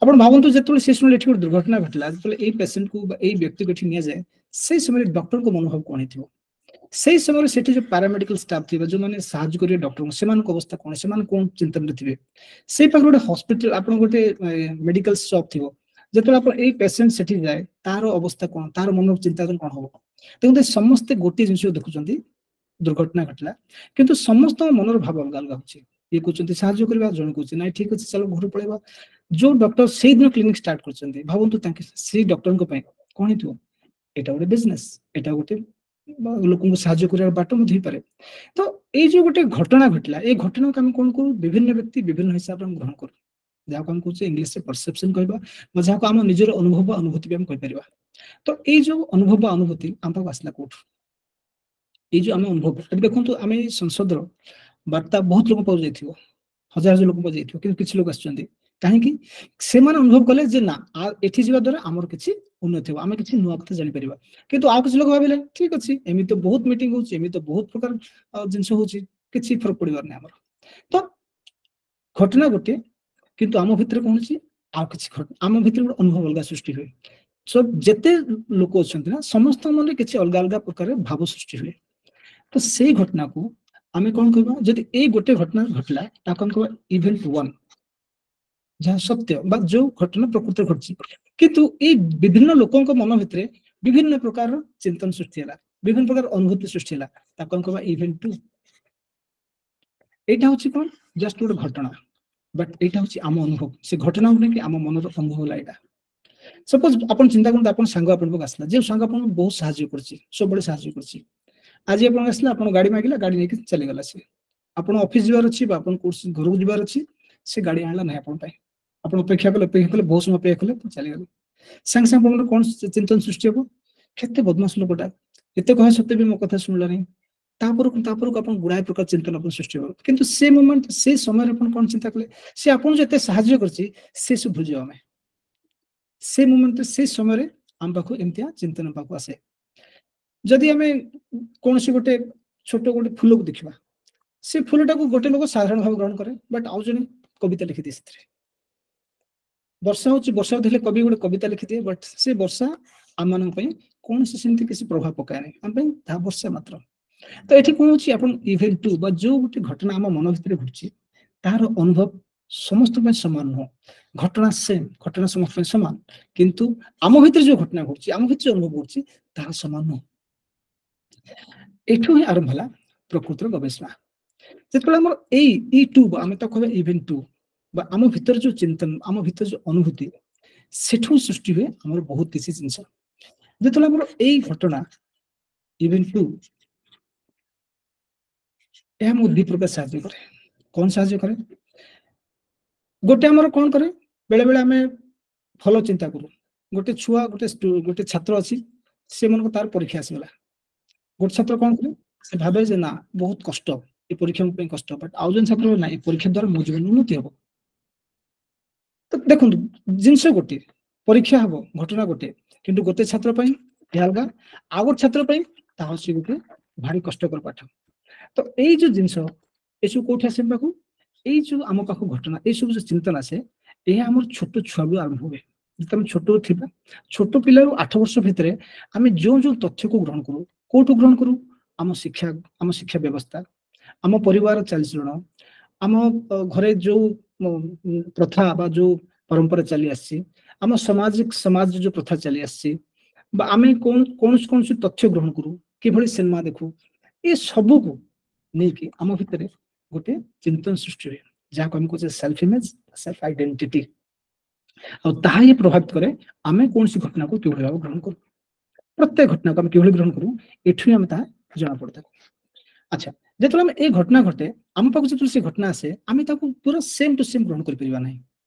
आपण भावतु जेतले से समय एठी दुर्घटना घटला जेतले ए पेशेंट को ए व्यक्ति को एठी निया जाए से समय डॉक्टर को मनोभाव कौन हो से समय से जो पैरामेडिकल स्टाफ थी जो मैंने साहाଯ୍य करेंगे डॉक्टर से अवस्था कौन से कौन चिंतन थे से गोटे हॉस्पिटल आप गोटे मेडिकल शॉप थी जो आप पेसेंट से जाए तार अवस्था कौन तार मन चिंतन कौन हम देखते समस्ते गोटे जिन देखुं दुर्घटना घटला किंतु समस्त मनर भाव अलग अलग हो ये कहते साहाଯ୍य करवा जन कहे ना ठीक अच्छे चलो घर पलैबा जो डॉक्टर से दिन क्लिनिक स्टार्ट कर भावतु से डॉक्टर कौन हो एटा गोटे बिजनेस एटा गोटे ଲୋକଙ୍କୁ ସାହାଯ୍ୟ କରିବାର ବାଟ ମଧ୍ୟ ହେଇପାରେ। ତ ଏଇ ଯୋଉ ଗୋଟେ ଘଟଣା ଘଟିଲା, ଏଇ ଘଟଣାକୁ ଆମେ କଣ କରୁ, ବିଭିନ୍ନ ବ୍ୟକ୍ତି ବିଭିନ୍ନ ହିସାବରେ ଆମେ ଗ୍ରହଣ କରୁ, ଯାହାକୁ ଆମେ କହୁଛେ ଇଂଲିଶରେ ପରସେପସନ କହିବା, ବା ଯାହାକୁ ଆମ ନିଜର ଅନୁଭବ ଅନୁଭୂତି ବି ଆମେ କହିପାରିବା। ତ ଏଇ ଯୋଉ ଅନୁଭବ ଅନୁଭୂତି ଆମ ପାଖକୁ ଆସିଲା କୋଉଠୁ? ଏଇ ଯୋଉ ଆମେ ଅନୁଭବ, ଦେଖନ୍ତୁ ଆମେ ଏଇ ସଂସଦର ବାର୍ତ୍ତା ବହୁତ ଲୋକ ପାଉ ଯାଇଥିବ, ହଜାର ହଜାର ଲୋକ ପାଉ ଯାଇଥିବ, କିନ୍ତୁ କିଛି ଲୋକ ଆସିଛନ୍ତି କାହିଁକି? ସେମାନେ ଅନୁଭବ କଲେ ଯେ ନା ଏଠି ଯିବା ଦ୍ୱାରା ଆମର କିଛି ଉନ୍ନତି ହେବ, ଆମେ କିଛି ନୂଆ କଥା ଜାଣିପାରିବା। କିନ୍ତୁ ଆଉ କିଛି ଲୋକ ଭାବିଲେ ଠିକ ଅଛି, ଏମିତି ତ ବହୁତ ମିଟିଂ ହଉଛି, ଏମିତି ତ ବହୁତ ପ୍ରକାର ଜିନିଷ ହଉଛି, କିଛି ଫରକ ପଡିବାର ନାହିଁ ଆମର। ତ ଘଟଣା ଗୋଟେ, କିନ୍ତୁ ଆମ ଭିତରେ କଣ ହଉଛି, ଆଉ କିଛି ଆମ ଭିତରେ ଗୋଟେ ଅନୁଭବ ଅଲଗା ସୃଷ୍ଟି ହୁଏ। ଯେତେ ଲୋକ ଅଛନ୍ତି ନା, ସମସ୍ତଙ୍କ ମନରେ କିଛି ଅଲଗା ଅଲଗା ପ୍ରକାର ଭାବ ସୃଷ୍ଟି ହୁଏ। ତ ସେଇ ଘଟଣାକୁ ଆମେ କଣ କହିବା, ଯଦି ଏଇ ଗୋଟେ ଘଟଣା ଘଟିଲା ତାକୁ ଆମେ କହିବା ଇଭେଣ୍ଟ 1, ଯାହା ସତ୍ୟ ବା ଯୋଉ ଘଟଣା ପ୍ରକୃତରେ ଘଟିଛି। କିନ୍ତୁ ଏଇ ବିଭିନ୍ନ ଲୋକଙ୍କ ମନ ଭିତରେ ବିଭିନ୍ନ ପ୍ରକାର ଚିନ୍ତନ ସୃଷ୍ଟି ହେଲା, ବିଭିନ୍ନ ପ୍ରକାର ଅନୁଭୂତି ସୃଷ୍ଟି ହେଲା, ତାକୁ ଆମେ କହିବା ଇଭେଣ୍ଟ 2। এইটা হচ্ছে কোন জাস্ট ଗୋଟେ ঘটনা, বাট এইটা হচ্ছে ଆମ ଅନୁଭବ, ସେ ଘଟଣାକୁ ନେଇକି ଆମ ମନର ଅନୁଭବ ହେଲା। ଏଇଟା ସପୋଜ ଆପଣ ଚିନ୍ତା କରନ୍ତୁ, ଆପଣ ସାଙ୍ଗ ଆପଣଙ୍କ ଆସିଲା, ଯେ ସାଙ୍ଗ ଆପଣଙ୍କୁ ବହୁତ ସାହାଯ୍ୟ କରୁଛି, ସବୁବେଳେ ସାହାଯ୍ୟ କରୁଛି, ଆଜି ଆପଣଙ୍କ ଆସିଲା, ଆପଣ ଗାଡି ମାଗିଲା, ଗାଡି ନେଇକି ଚାଲିଗଲା ସେ। ଆପଣ ଅଫିସ ଯିବାର ଅଛି ବା ଆପଣ ଘରକୁ ଯିବାର ଅଛି, ସେ ଗାଡି ଆଣିଲା ନାହିଁ ଆପଣଙ୍କ ପାଇଁ, ଆପଣ ଅପେକ୍ଷା କଲେ ବହୁତ ସମୟ ଅପେକ୍ଷା କଲେ, ଚାଲିଗଲେ। ସାଙ୍ଗେ ସାଙ୍ଗେ ଆପଣଙ୍କର କଣ ଚିନ୍ତନ ସୃଷ୍ଟି ହବ, କେତେ ବଦମାସ ଲୋକଟା, ଏତେ କହିବା ସତ୍ତ୍ୱେ ବି ମୋ କଥା ଶୁଣିଲା ନାହିଁ। ତାପରକୁ ଆପଣ ଗୁଡାଏ ପ୍ରକାର ଚିନ୍ତନ ଆପଣ ସୃଷ୍ଟି ହବ। କିନ୍ତୁ ସେ ମୋମେଣ୍ଟ, ସେ ସମୟରେ ଆପଣ କଣ ଚିନ୍ତା କଲେ, ସେ ଆପଣଙ୍କୁ ଯେତେ ସାହାଯ୍ୟ କରିଛି ସେ ସବୁ ଭୁଲିଯିବ ଆମେ। ସେ ମୋମେଣ୍ଟରେ, ସେ ସମୟରେ ଆମ ପାଖକୁ ଏମିତିଆ ଚିନ୍ତନ ପାଖକୁ ଆସେ। ଯଦି ଆମେ କୌଣସି ଗୋଟେ ଛୋଟ ଗୋଟେ ଫୁଲକୁ ଦେଖିବା, ସେ ଫୁଲଟାକୁ ଗୋଟେ ଲୋକ ସାଧାରଣ ଭାବେ ଗ୍ରହଣ କରେ, ବଟ୍ ଆଉ ଜଣେ କବିତା ଲେଖିଦିଏ ସେଥିରେ। ବର୍ଷା ହଉଛି, ବର୍ଷା ହେଲେ କବି ଗୋଟେ କବିତା ଲେଖିଦିଏ, ବଟ୍ ସେ ବର୍ଷା ଆମମାନଙ୍କ ପାଇଁ କୌଣସି ସେମିତି କିଛି ପ୍ରଭାବ ପକାଏ ନାହିଁ, ଆମ ପାଇଁ ତାହା ବର୍ଷା ମାତ୍ର। ତ ଏଠି କଣ ହଉଛି, ଆପଣ ଇଭେଣ୍ଟ 2 ବା ଯୋଉ ଗୋଟେ ଘଟଣା ଆମ ମନ ଭିତରେ ଘଟୁଛି, ତାହାର ଅନୁଭବ ସମସ୍ତଙ୍କ ପାଇଁ ସମାନ ନୁହଁ। ଘଟଣା ସେମ୍, ଘଟଣା ସମସ୍ତଙ୍କ ପାଇଁ ସମାନ, କିନ୍ତୁ ଆମ ଭିତରେ ଯୋଉ ଘଟଣା ଘଟୁଛି, ଆମ ଭିତରେ ଅନୁଭବ ଘଟୁଛି, ତାହା ସମାନ ନୁହଁ। ଏଠୁ ହିଁ ଆରମ୍ଭ ହେଲା ପ୍ରକୃତିର ଗବେଷଣା। ଯେତେବେଳେ ଆମର E2 ଆମେ ତାକୁ କହିବା ଇଭେଣ୍ଟ 2, ବା ଆମ ଭିତରେ ଯୋଉ ଚିନ୍ତନ, ଆମ ଭିତରେ ଯୋଉ ଅନୁଭୂତି, ସେଠୁ ସୃଷ୍ଟି ହୁଏ ଆମର ବହୁତ କିଛି ଜିନିଷ। ଯେତେବେଳେ ଆମର ଏଇ ଘଟଣା ଇଭେଣ୍ଟ 2, ଏହା ଆମକୁ ଦି ପ୍ରକାର ସାହାଯ୍ୟ କରେ। କଣ ସାହାଯ୍ୟ କରେ? ଗୋଟେ ଆମର କଣ କରେ, ବେଳେ ବେଳେ ଆମେ ଭଲ ଚିନ୍ତା କରୁ, ଗୋଟେ ଛୁଆ, ଗୋଟେ ଛାତ୍ର ଅଛି, ସେମାନଙ୍କୁ ତାର ପରୀକ୍ଷା ଆସିଗଲା, ଗୋଟେ ଛାତ୍ର କଣ କରେ, ସେ ଭାବେ ଯେ ନା ବହୁତ କଷ୍ଟ, ଏ ପରୀକ୍ଷା ମୋ ପାଇଁ କଷ୍ଟ, ବଟ୍ ଆଉ ଜଣେ ଛାତ୍ର ନା, ଏ ପରୀକ୍ଷା ଦ୍ୱାରା ମୋ ଜୀବନ ଉନ୍ନତି ହବ। ତ ଦେଖନ୍ତୁ, ଜିନିଷ ଗୋଟେ, ପରୀକ୍ଷା ହବ, ଘଟଣା ଗୋଟେ, କିନ୍ତୁ ଗୋଟେ ଛାତ୍ର ପାଇଁ ଏହା ଅଲଗା, ଆଉ ଗୋଟେ ଛାତ୍ର ପାଇଁ ତାହା ହଉଛି ଗୋଟେ ଭାରି କଷ୍ଟକର ପାଠ। ତ ଏଇ ଯୋଉ ଜିନିଷ, ଏସବୁ କୋଉଠି ଆସେ ପାଖକୁ, ଏଇ ଯୋଉ ଆମ ପାଖକୁ ଘଟଣା, ଏଇ ସବୁ ଯୋଉ ଚିନ୍ତନ ଆସେ, ଏହା ଆମର ଛୋଟ ଛୁଆରୁ ଆରମ୍ଭ ହୁଏ। ଯେତେବେଳେ ଛୋଟ ଥିବା, ଛୋଟ ପିଲାରୁ 8 ବର୍ଷ ଭିତରେ ଆମେ ଯୋଉ ଯୋଉ ତଥ୍ୟକୁ ଗ୍ରହଣ କରୁ, କୋଉଠୁ ଗ୍ରହଣ କରୁ, ଆମ ଶିକ୍ଷା ବ୍ୟବସ୍ଥା, ଆମ ପରିବାର ଚାଲିଚଳନ, ଆମ ଘରେ ଯୋଉ ପ୍ରଥା ବା ଯୋଉ ପରମ୍ପରା ଚାଲି ଆସିଛି, ଆମ ସମାଜରେ ଯୋଉ ପ୍ରଥା ଚାଲି ଆସିଛି, ବା ଆମେ କୌଣସି ତଥ୍ୟ ଗ୍ରହଣ କରୁ, କିଭଳି ସିନେମା ଦେଖୁ, ଏ ସବୁକୁ ନେଇକି ଆମ ଭିତରେ ଗୋଟେ ଚିନ୍ତନ ସୃଷ୍ଟି ହୁଏ, ଯାହାକୁ ଆମେ କହୁଛେ ସେଲ୍ଫ ଇମେଜ, ସେଲ୍ଫ ଆଇଡେଣ୍ଟିଟି। ଆଉ ତାହା ହିଁ ପ୍ରଭାବିତ କରେ ଆମେ କୌଣସି ଘଟଣାକୁ କିଭଳି ଭାବେ ଗ୍ରହଣ କରୁ, ପ୍ରତ୍ୟେକ ଘଟଣାକୁ ଆମେ କିଭଳି ଗ୍ରହଣ କରୁ, ଏଠୁ ହିଁ ଆମେ ତାହା ଜଣା ପଡିଥାଏ। ଆଚ୍ଛା, ଯେତେବେଳେ ଆମେ ଏଇ ଘଟଣା ଘଟେ, ଆମ ପାଖକୁ ଯେତେବେଳେ ସେ ଘଟଣା ଆସେ, ଆମେ ତାକୁ ପୁରା ସେମ୍ ଟୁ ସେମ୍ ଗ୍ରହଣ କରିପାରିବା ନାହିଁ।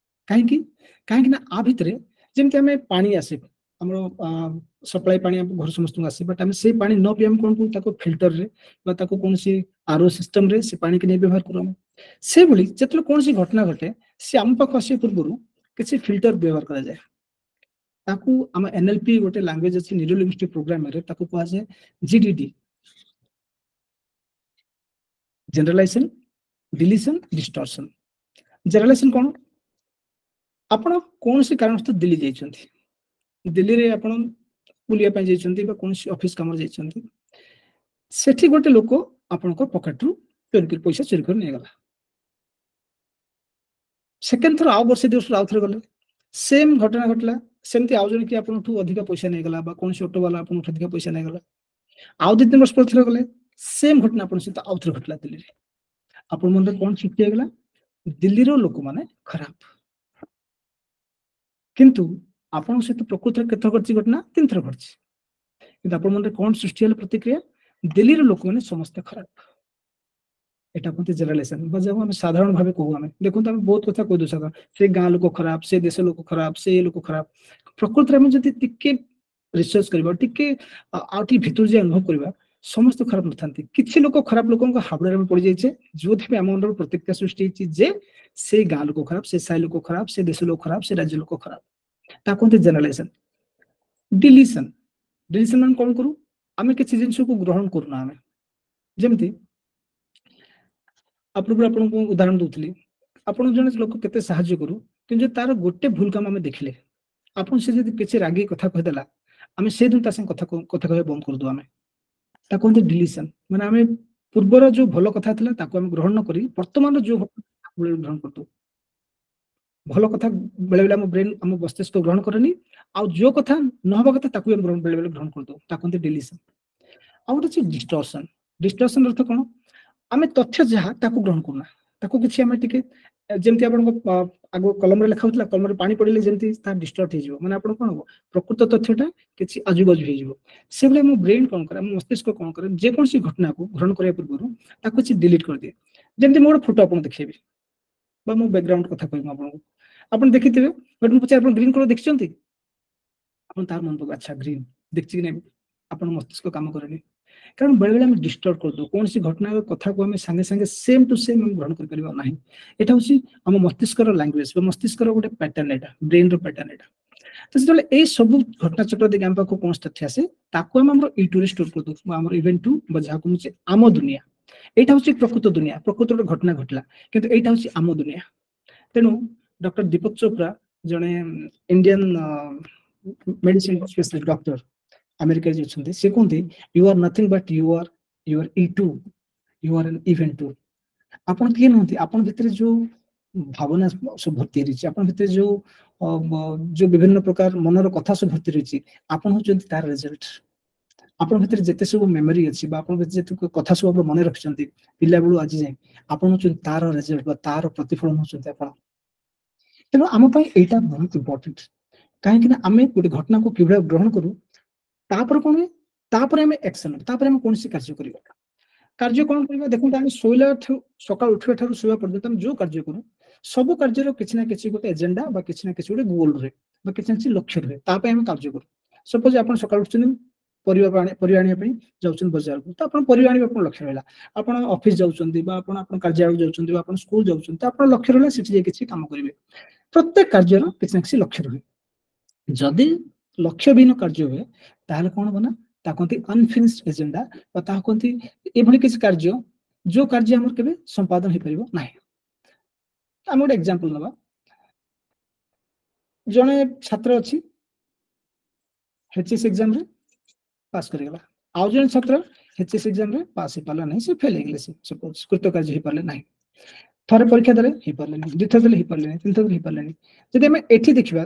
କାହିଁକି ନା ଆ ଭିତରେ, ଯେମିତି ଆମେ ପାଣି ଆସେ, ଆମର ସପ୍ଲାଇ ପାଣି ଆମ ଘର ସମସ୍ତଙ୍କୁ ଆସେ, ବଟ୍ ଆମେ ସେଇ ପାଣି ନ ପିଇ ଆମେ କଣ କରୁ, ତାକୁ ଫିଲ୍ଟରରେ ବା ତାକୁ କୌଣସି ଆରଓ ସିଷ୍ଟମରେ ସେ ପାଣିକି ନେଇ ବ୍ୟବହାର କରୁ ଆମେ। ସେଭଳି ଯେତେବେଳେ କୌଣସି ଘଟଣା ଘଟେ, ସେ ଆମ ପାଖକୁ ଆସିବା ପୂର୍ବରୁ କିଛି ଫିଲ୍ଟର ବ୍ୟବହାର କରାଯାଏ। ତାକୁ ଆମ NLP ଗୋଟେ ଲାଙ୍ଗୁଏଜ ଅଛି, ନ୍ୟୁରୋ ଲିଙ୍ଗୁଇଷ୍ଟିକ ପ୍ରୋଗ୍ରାମିଂରେ, ତାକୁ କୁହାଯାଏ GDD, ଜେନେରାଲାଇଜେସନ, ଡିଲିସନ, ଡିଷ୍ଟରସନ। ଜେନେରାଲାଇଜେସନ କଣ? ଆପଣ କୌଣସି କାରଣବଶତଃ ଦିଲ୍ଲୀ ଯାଇଛନ୍ତି, ଦିଲ୍ଲୀରେ ଆପଣ ବୁଲିବା ପାଇଁ ଯାଇଛନ୍ତି ବା କୌଣସି ଅଫିସ କାମରେ ଯାଇଛନ୍ତି, ସେଠି ଗୋଟେ ଲୋକ ଆପଣଙ୍କ ପକେଟରୁ ପଇସା ଚୋରି କରି ନେଇଗଲା। ସେକେଣ୍ଡ ଥର ଆଉ ବର୍ଷେ 2 ବର୍ଷ ଆଉ ଥରେ ଗଲେ, ସେମ୍ ଘଟଣା ଘଟିଲା, ସେମିତି ଆଉ ଜଣେ କି ଆପଣଠୁ ଅଧିକା ପଇସା ନେଇଗଲା, ବା କୌଣସି ଅଟୋ ବାଲା ଆପଣଠୁ ଅଧିକା ପଇସା ନେଇଗଲା। ଆଉ 2-3 ବର୍ଷ ପରେ ଥରେ ଗଲେ, ସେମ୍ ଘଟଣା ଆପଣଙ୍କ ସହିତ ଆଉ ଥରେ ଘଟିଲା ଦିଲ୍ଲୀରେ। ଆପଣଙ୍କ ମନରେ କଣ ସୃଷ୍ଟି ହେଇଗଲା? ଦିଲ୍ଲୀର ଲୋକମାନେ ଖରାପ। କିନ୍ତୁ ଆପଣଙ୍କ ସହିତ ପ୍ରକୃତରେ କେତେ ଥର ଘଟିଛି ଘଟଣା? 3 ଥର ଘଟିଛି। କିନ୍ତୁ ଆପଣ ମନରେ କ'ଣ ସୃଷ୍ଟି ହେଲା ପ୍ରତିକ୍ରିୟା? ଦିଲ୍ଲୀର ଲୋକମାନେ ସମସ୍ତେ ଖରାପ। এটা କୁହନ୍ତି ଜେନେରାଲାଇଜେସନ ବା ଯାହାକୁ ଆମେ ସାଧାରଣ ଭାବେ କହୁ। ଆମେ ଦେଖନ୍ତୁ ଆମେ ବହୁତ କଥା କହିଦେଉ ସାଧାରଣ, ସେ ଗାଁ ଲୋକ ଖରାପ, ସେ ଦେଶ ଲୋକ ଖରାପ, ସେ ଲୋକ ଖରାପ। ପ୍ରକୃତରେ ଆମେ ଯଦି ଟିକେ ରିସର୍ଚ୍ଚ କରିବା, ଟିକେ ଆଉ ଟିକେ ଭିତରୁ ଯାଇ ଅନୁଭବ କରିବା, ସମସ୍ତେ ଖରାପ ନଥାନ୍ତି। କିଛି ଲୋକ ଖରାପ ଲୋକଙ୍କ ହାବୁଡ଼ରେ ଆମେ ପଡ଼ିଯାଇଛେ, ଯୋଉଥିପାଇଁ ଆମ ମନରେ ପ୍ରତିକ୍ରିୟା ସୃଷ୍ଟି ହେଇଛି ଯେ ସେ ଗାଁ ଲୋକ ଖରାପ, ସେ ସାହି ଲୋକ ଖରାପ, ସେ ଦେଶ ଲୋକ ଖରାପ, ସେ ରାଜ୍ୟ ଲୋକ ଖରାପ। ତାକୁ କୁହନ୍ତି ଜେନେରାଲାଇଜେସନ। ଡିଲିସନ, ଡିଲିସନ ମାନେ କ'ଣ କରୁ? ଆମେ କିଛି ଜିନିଷକୁ ଗ୍ରହଣ କରୁନା। ଆମେ ଯେମିତି ଆପଣଙ୍କୁ ଉଦାହରଣ ଦଉଥିଲି, ଆପଣ ଜଣେ ଲୋକ କେତେ ସାହାଯ୍ୟ କରୁ, କିନ୍ତୁ ତାର ଗୋଟେ ଭୁଲ କାମ ଆମେ ଦେଖିଲେ, ଆପଣ ସେ ଯଦି କିଛି ରାଗି କଥା କହିଦେଲା, ଆମେ ସେଦିନ ତା ସାଙ୍ଗେ କଥା କହିବା ବନ୍ଦ କରିଦଉ। ଆମେ ତାକୁ କୁହନ୍ତି ଡିଲିସନ। ମାନେ ଆମେ ପୂର୍ବର ଯୋଉ ଭଲ କଥା ଥିଲା ତାକୁ ଆମେ ଗ୍ରହଣ ନ କରି ବର୍ତ୍ତମାନର ଯୋଉ ଗ୍ରହଣ କରିଦଉ। ଭଲ କଥା ବେଳେବେଳେ ଆମ ବ୍ରେନ, ଆମ ମସ୍ତିଷ୍କ ଗ୍ରହଣ କରେନି, ଆଉ ଯୋଉ କଥା ନ ହବା କଥା ତାକୁ ଆମେ ବେଳେବେଳେ ଗ୍ରହଣ କରିଦଉ। ତାକୁ କୁହନ୍ତି ଡିଲିସନ। ଆଉ ଗୋଟେ ଅଛି ଡିଷ୍ଟର୍ସନ। ଡିଷ୍ଟର୍ସନ ଅର୍ଥ କ'ଣ? ଆମେ ତଥ୍ୟ ଯାହା ତାକୁ ଗ୍ରହଣ କରୁନା, ତାକୁ କିଛି ଆମେ ଟିକେ, ଯେମିତି ଆପଣଙ୍କ ଆଗ କଲମରେ ଲେଖା ହଉଥିଲା, କଲମରେ ପାଣି ପଡ଼ିଲେ ଯେମିତି ତାହା ଡିଷ୍ଟର୍ଟ ହେଇଯିବ, ମାନେ ଆପଣ କ'ଣ ହବ, ପ୍ରକୃତ ତଥ୍ୟଟା କିଛି ଆଜୁବାଜୁ ହେଇଯିବ। ସେଭଳି ଆମ ବ୍ରେନ କ'ଣ କରେ, ଆମ ମସ୍ତିଷ୍କ କ'ଣ କରେ, ଯେକୌଣସି ଘଟଣାକୁ ଗ୍ରହଣ କରିବା ପୂର୍ବରୁ ତାକୁ କିଛି ଡିଲିଟ କରିଦିଏ। ଯେମିତି ମୁଁ ଗୋଟେ ଫଟୋ ଆପଣ ଦେଖେଇବି ବା ମୁଁ ବ୍ୟାକଗ୍ରାଉଣ୍ଡ କଥା କହିବି ଆପଣଙ୍କୁ, ଆପଣ ଦେଖିଥିବେ, ବଟ୍ ମୁଁ ପଚାରେ ଆପଣ ଗ୍ରୀନ କଲର ଦେଖିଛନ୍ତି? ଆପଣ ତାର ମନେ ପକାଉ, ଆଚ୍ଛା ଗ୍ରୀନ ଦେଖିଛି କି ନାହିଁ, ଆପଣ ମସ୍ତିଷ୍କ କାମ କରେନି। କାରଣ ବେଳେବେଳେ ଆମେ ଡିଷ୍ଟର୍ବ କରିଦେଉ, କୌଣସି ଘଟଣା କଥାକୁ ଆମେ ସାଙ୍ଗେ ସାଙ୍ଗେ ସେମ୍ ଟୁ ସେମ୍ ଆମେ ଗ୍ରହଣ କରିପାରିବା ନାହିଁ। ଏଇଟା ହେଉଛି ଆମ ମସ୍ତିଷ୍କର ଲାଙ୍ଗୁଏଜ ବା ମସ୍ତିଷ୍କର ଗୋଟେ ପ୍ୟାଟର୍ନ, ଏଇଟା ବ୍ରେନର ପ୍ୟାଟର୍ନ ଏଇଟା। ତ ଯେତେବେଳେ ଏଇ ସବୁ ଘଟଣା ଚକ୍ର ଦେଇକି ଆମ ପାଖକୁ କୌଣସି ତଥ୍ୟ ଆସେ, ତାକୁ ଆମେ ଆମର ୟୁଟ୍ୟୁବରେ ଷ୍ଟୋର କରିଦେଉ, ଆମର ଇଭେଣ୍ଟ ଟୁ ବା ଯାହାକୁ କହୁଛେ ଆମ ଦୁନିଆ। ଏଇଟା ହେଉଛି ପ୍ରକୃତ ଦୁନିଆ, ପ୍ରକୃତ ଗୋଟେ ଘଟଣା ଘଟିଲା, କିନ୍ତୁ ଏଇଟା ହେଉଛି ଆମ ଦୁନିଆ। ତେଣୁ ଡକ୍ଟର ଦୀପକ ଚୋପ୍ରା ଜଣେ ଇଣ୍ଡିଆନ ମେଡିସିନ ସ୍ପେଶାଲିଷ୍ଟ ଡକ୍ଟର, ଆମେରିକାରେ ଯିଏ ଅଛନ୍ତି, ସେ କୁହନ୍ତି you are nothing but you are your E2, you are an event too. ଆପଣ କିଏ ନୁହନ୍ତି, ଆପଣ ଭିତରେ ଯୋଉ ଭାବନା ସବୁ ଭର୍ତ୍ତି ରହିଛି, ଆପଣ ଭିତରେ ଯୋଉ ବିଭିନ୍ନ ପ୍ରକାର ମନର କଥା ସବୁ ଭର୍ତ୍ତି ରହିଛି, ଆପଣ ହଉଛନ୍ତି ତାର ରେଜଲ୍ଟ। ଆପଣଙ୍କ ଭିତରେ ଯେତେ ସବୁ ମେମୋରି ଅଛି ବା ଆପଣଙ୍କ ଭିତରେ ଯେତେ କଥା ସବୁ ଆପଣ ମନେ ରଖିଛନ୍ତି ପିଲାବେଳୁ ଆଜି ଯାଏଁ, ଆପଣ ହଉଛନ୍ତି ତାର ରେଜଲ୍ଟ ବା ତାର ପ୍ରତିଫଳନ ହଉଛନ୍ତି ଆପଣ। ତେଣୁ ଆମ ପାଇଁ ଏଇଟା ବହୁତ ଇମ୍ପୋର୍ଟାଣ୍ଟ, କାହିଁକି ନା ଆମେ ଗୋଟେ ଘଟଣାକୁ କିଭଳି ଗ୍ରହଣ କରୁ, ତାପରେ କ'ଣ ହୁଏ, ତାପରେ ଆମେ ଆକ୍ସନ, ତାପରେ ଆମେ କୌଣସି କାର୍ଯ୍ୟ କରିବା। କାର୍ଯ୍ୟ କ'ଣ କରିବା? ଦେଖନ୍ତୁ, ଆମେ ଶୋଇଲା ସକାଳୁ ଉଠିବା ଠାରୁ ଶୋଇବା ପର୍ଯ୍ୟନ୍ତ ଆମେ ଯୋଉ କାର୍ଯ୍ୟ କରୁ, ସବୁ କାର୍ଯ୍ୟର କିଛି ନା କିଛି ଗୋଟେ ଏଜେଣ୍ଡା ବା କିଛି ନା କିଛି ଗୋଟେ ଗୋଲ ରୁହେ ବା କିଛି ନା କିଛି ଲକ୍ଷ୍ୟ ରୁହେ, ତା ପାଇଁ ଆମେ କାର୍ଯ୍ୟ କରୁ। ସପୋଜ ଆପଣ ସକାଳୁ ଉଠୁଛନ୍ତି, ପରିବା ଆଣିବା ପାଇଁ ଯାଉଛନ୍ତି ବଜାରକୁ, ତ ଆପଣ ପରିବା ଆଣିବା ଆପଣଙ୍କ ଲକ୍ଷ୍ୟ ରହିଲା। ଆପଣ ଅଫିସ ଯାଉଛନ୍ତି ବା ଆପଣ କାର୍ଯ୍ୟାଳୟ ଯାଉଛନ୍ତି ବା ଆପଣ ସ୍କୁଲ ଯାଉଛନ୍ତି, ତ ଆପଣଙ୍କ ଲକ୍ଷ୍ୟ ରହିଲା ସେଠି ଯାଇ କିଛି କାମ କରିବେ। ପ୍ରତ୍ୟେକ କାର୍ଯ୍ୟର କିଛି ନା କିଛି ଲକ୍ଷ୍ୟ ରୁହେ। ଯଦି ଲକ୍ଷ୍ୟବିହୀନ କାର୍ଯ୍ୟ ହୁଏ, ତାହେଲେ କ'ଣ ହବ ନା, ତାକୁ କୁହନ୍ତି ଅନଫିନିଶ୍ଡ ଏଜେଣ୍ଡା ବା ତାକୁ କୁହନ୍ତି ଏଭଳି କିଛି କାର୍ଯ୍ୟ ଯୋଉ କାର୍ଯ୍ୟ ଆମର କେବେ ସମ୍ପାଦନ ହେଇପାରିବ ନାହିଁ। ଆମେ ଗୋଟେ ଏକ୍ସାମ୍ପଲ ନେବା, ଜଣେ ଛାତ୍ର ଅଛି, HSC ଏକ୍ସାମରେ ପାସ୍ କରିଗଲା, ଆଉ ଜଣେ ଛାତ୍ର HSC ଏକ୍ସାମରେ ପାସ୍ ହେଇପାରିଲା ନାହିଁ, ସେ ଫେଲ୍ ହେଇଗଲେ, ସେ କୃତକାର୍ଯ୍ୟ ହେଇପାରିଲେ ନାହିଁ। ଥରେ ପରୀକ୍ଷା ଦେଲେ ହେଇପାରିଲେନି, ଦ୍ୱିତୀୟ ଦେଲେ ହେଇପାରିଲେନି, ତିନିଥର ଦେଲେ ହେଇପାରିଲେନି। ଯଦି ଆମେ ଏଠି ଦେଖିବା,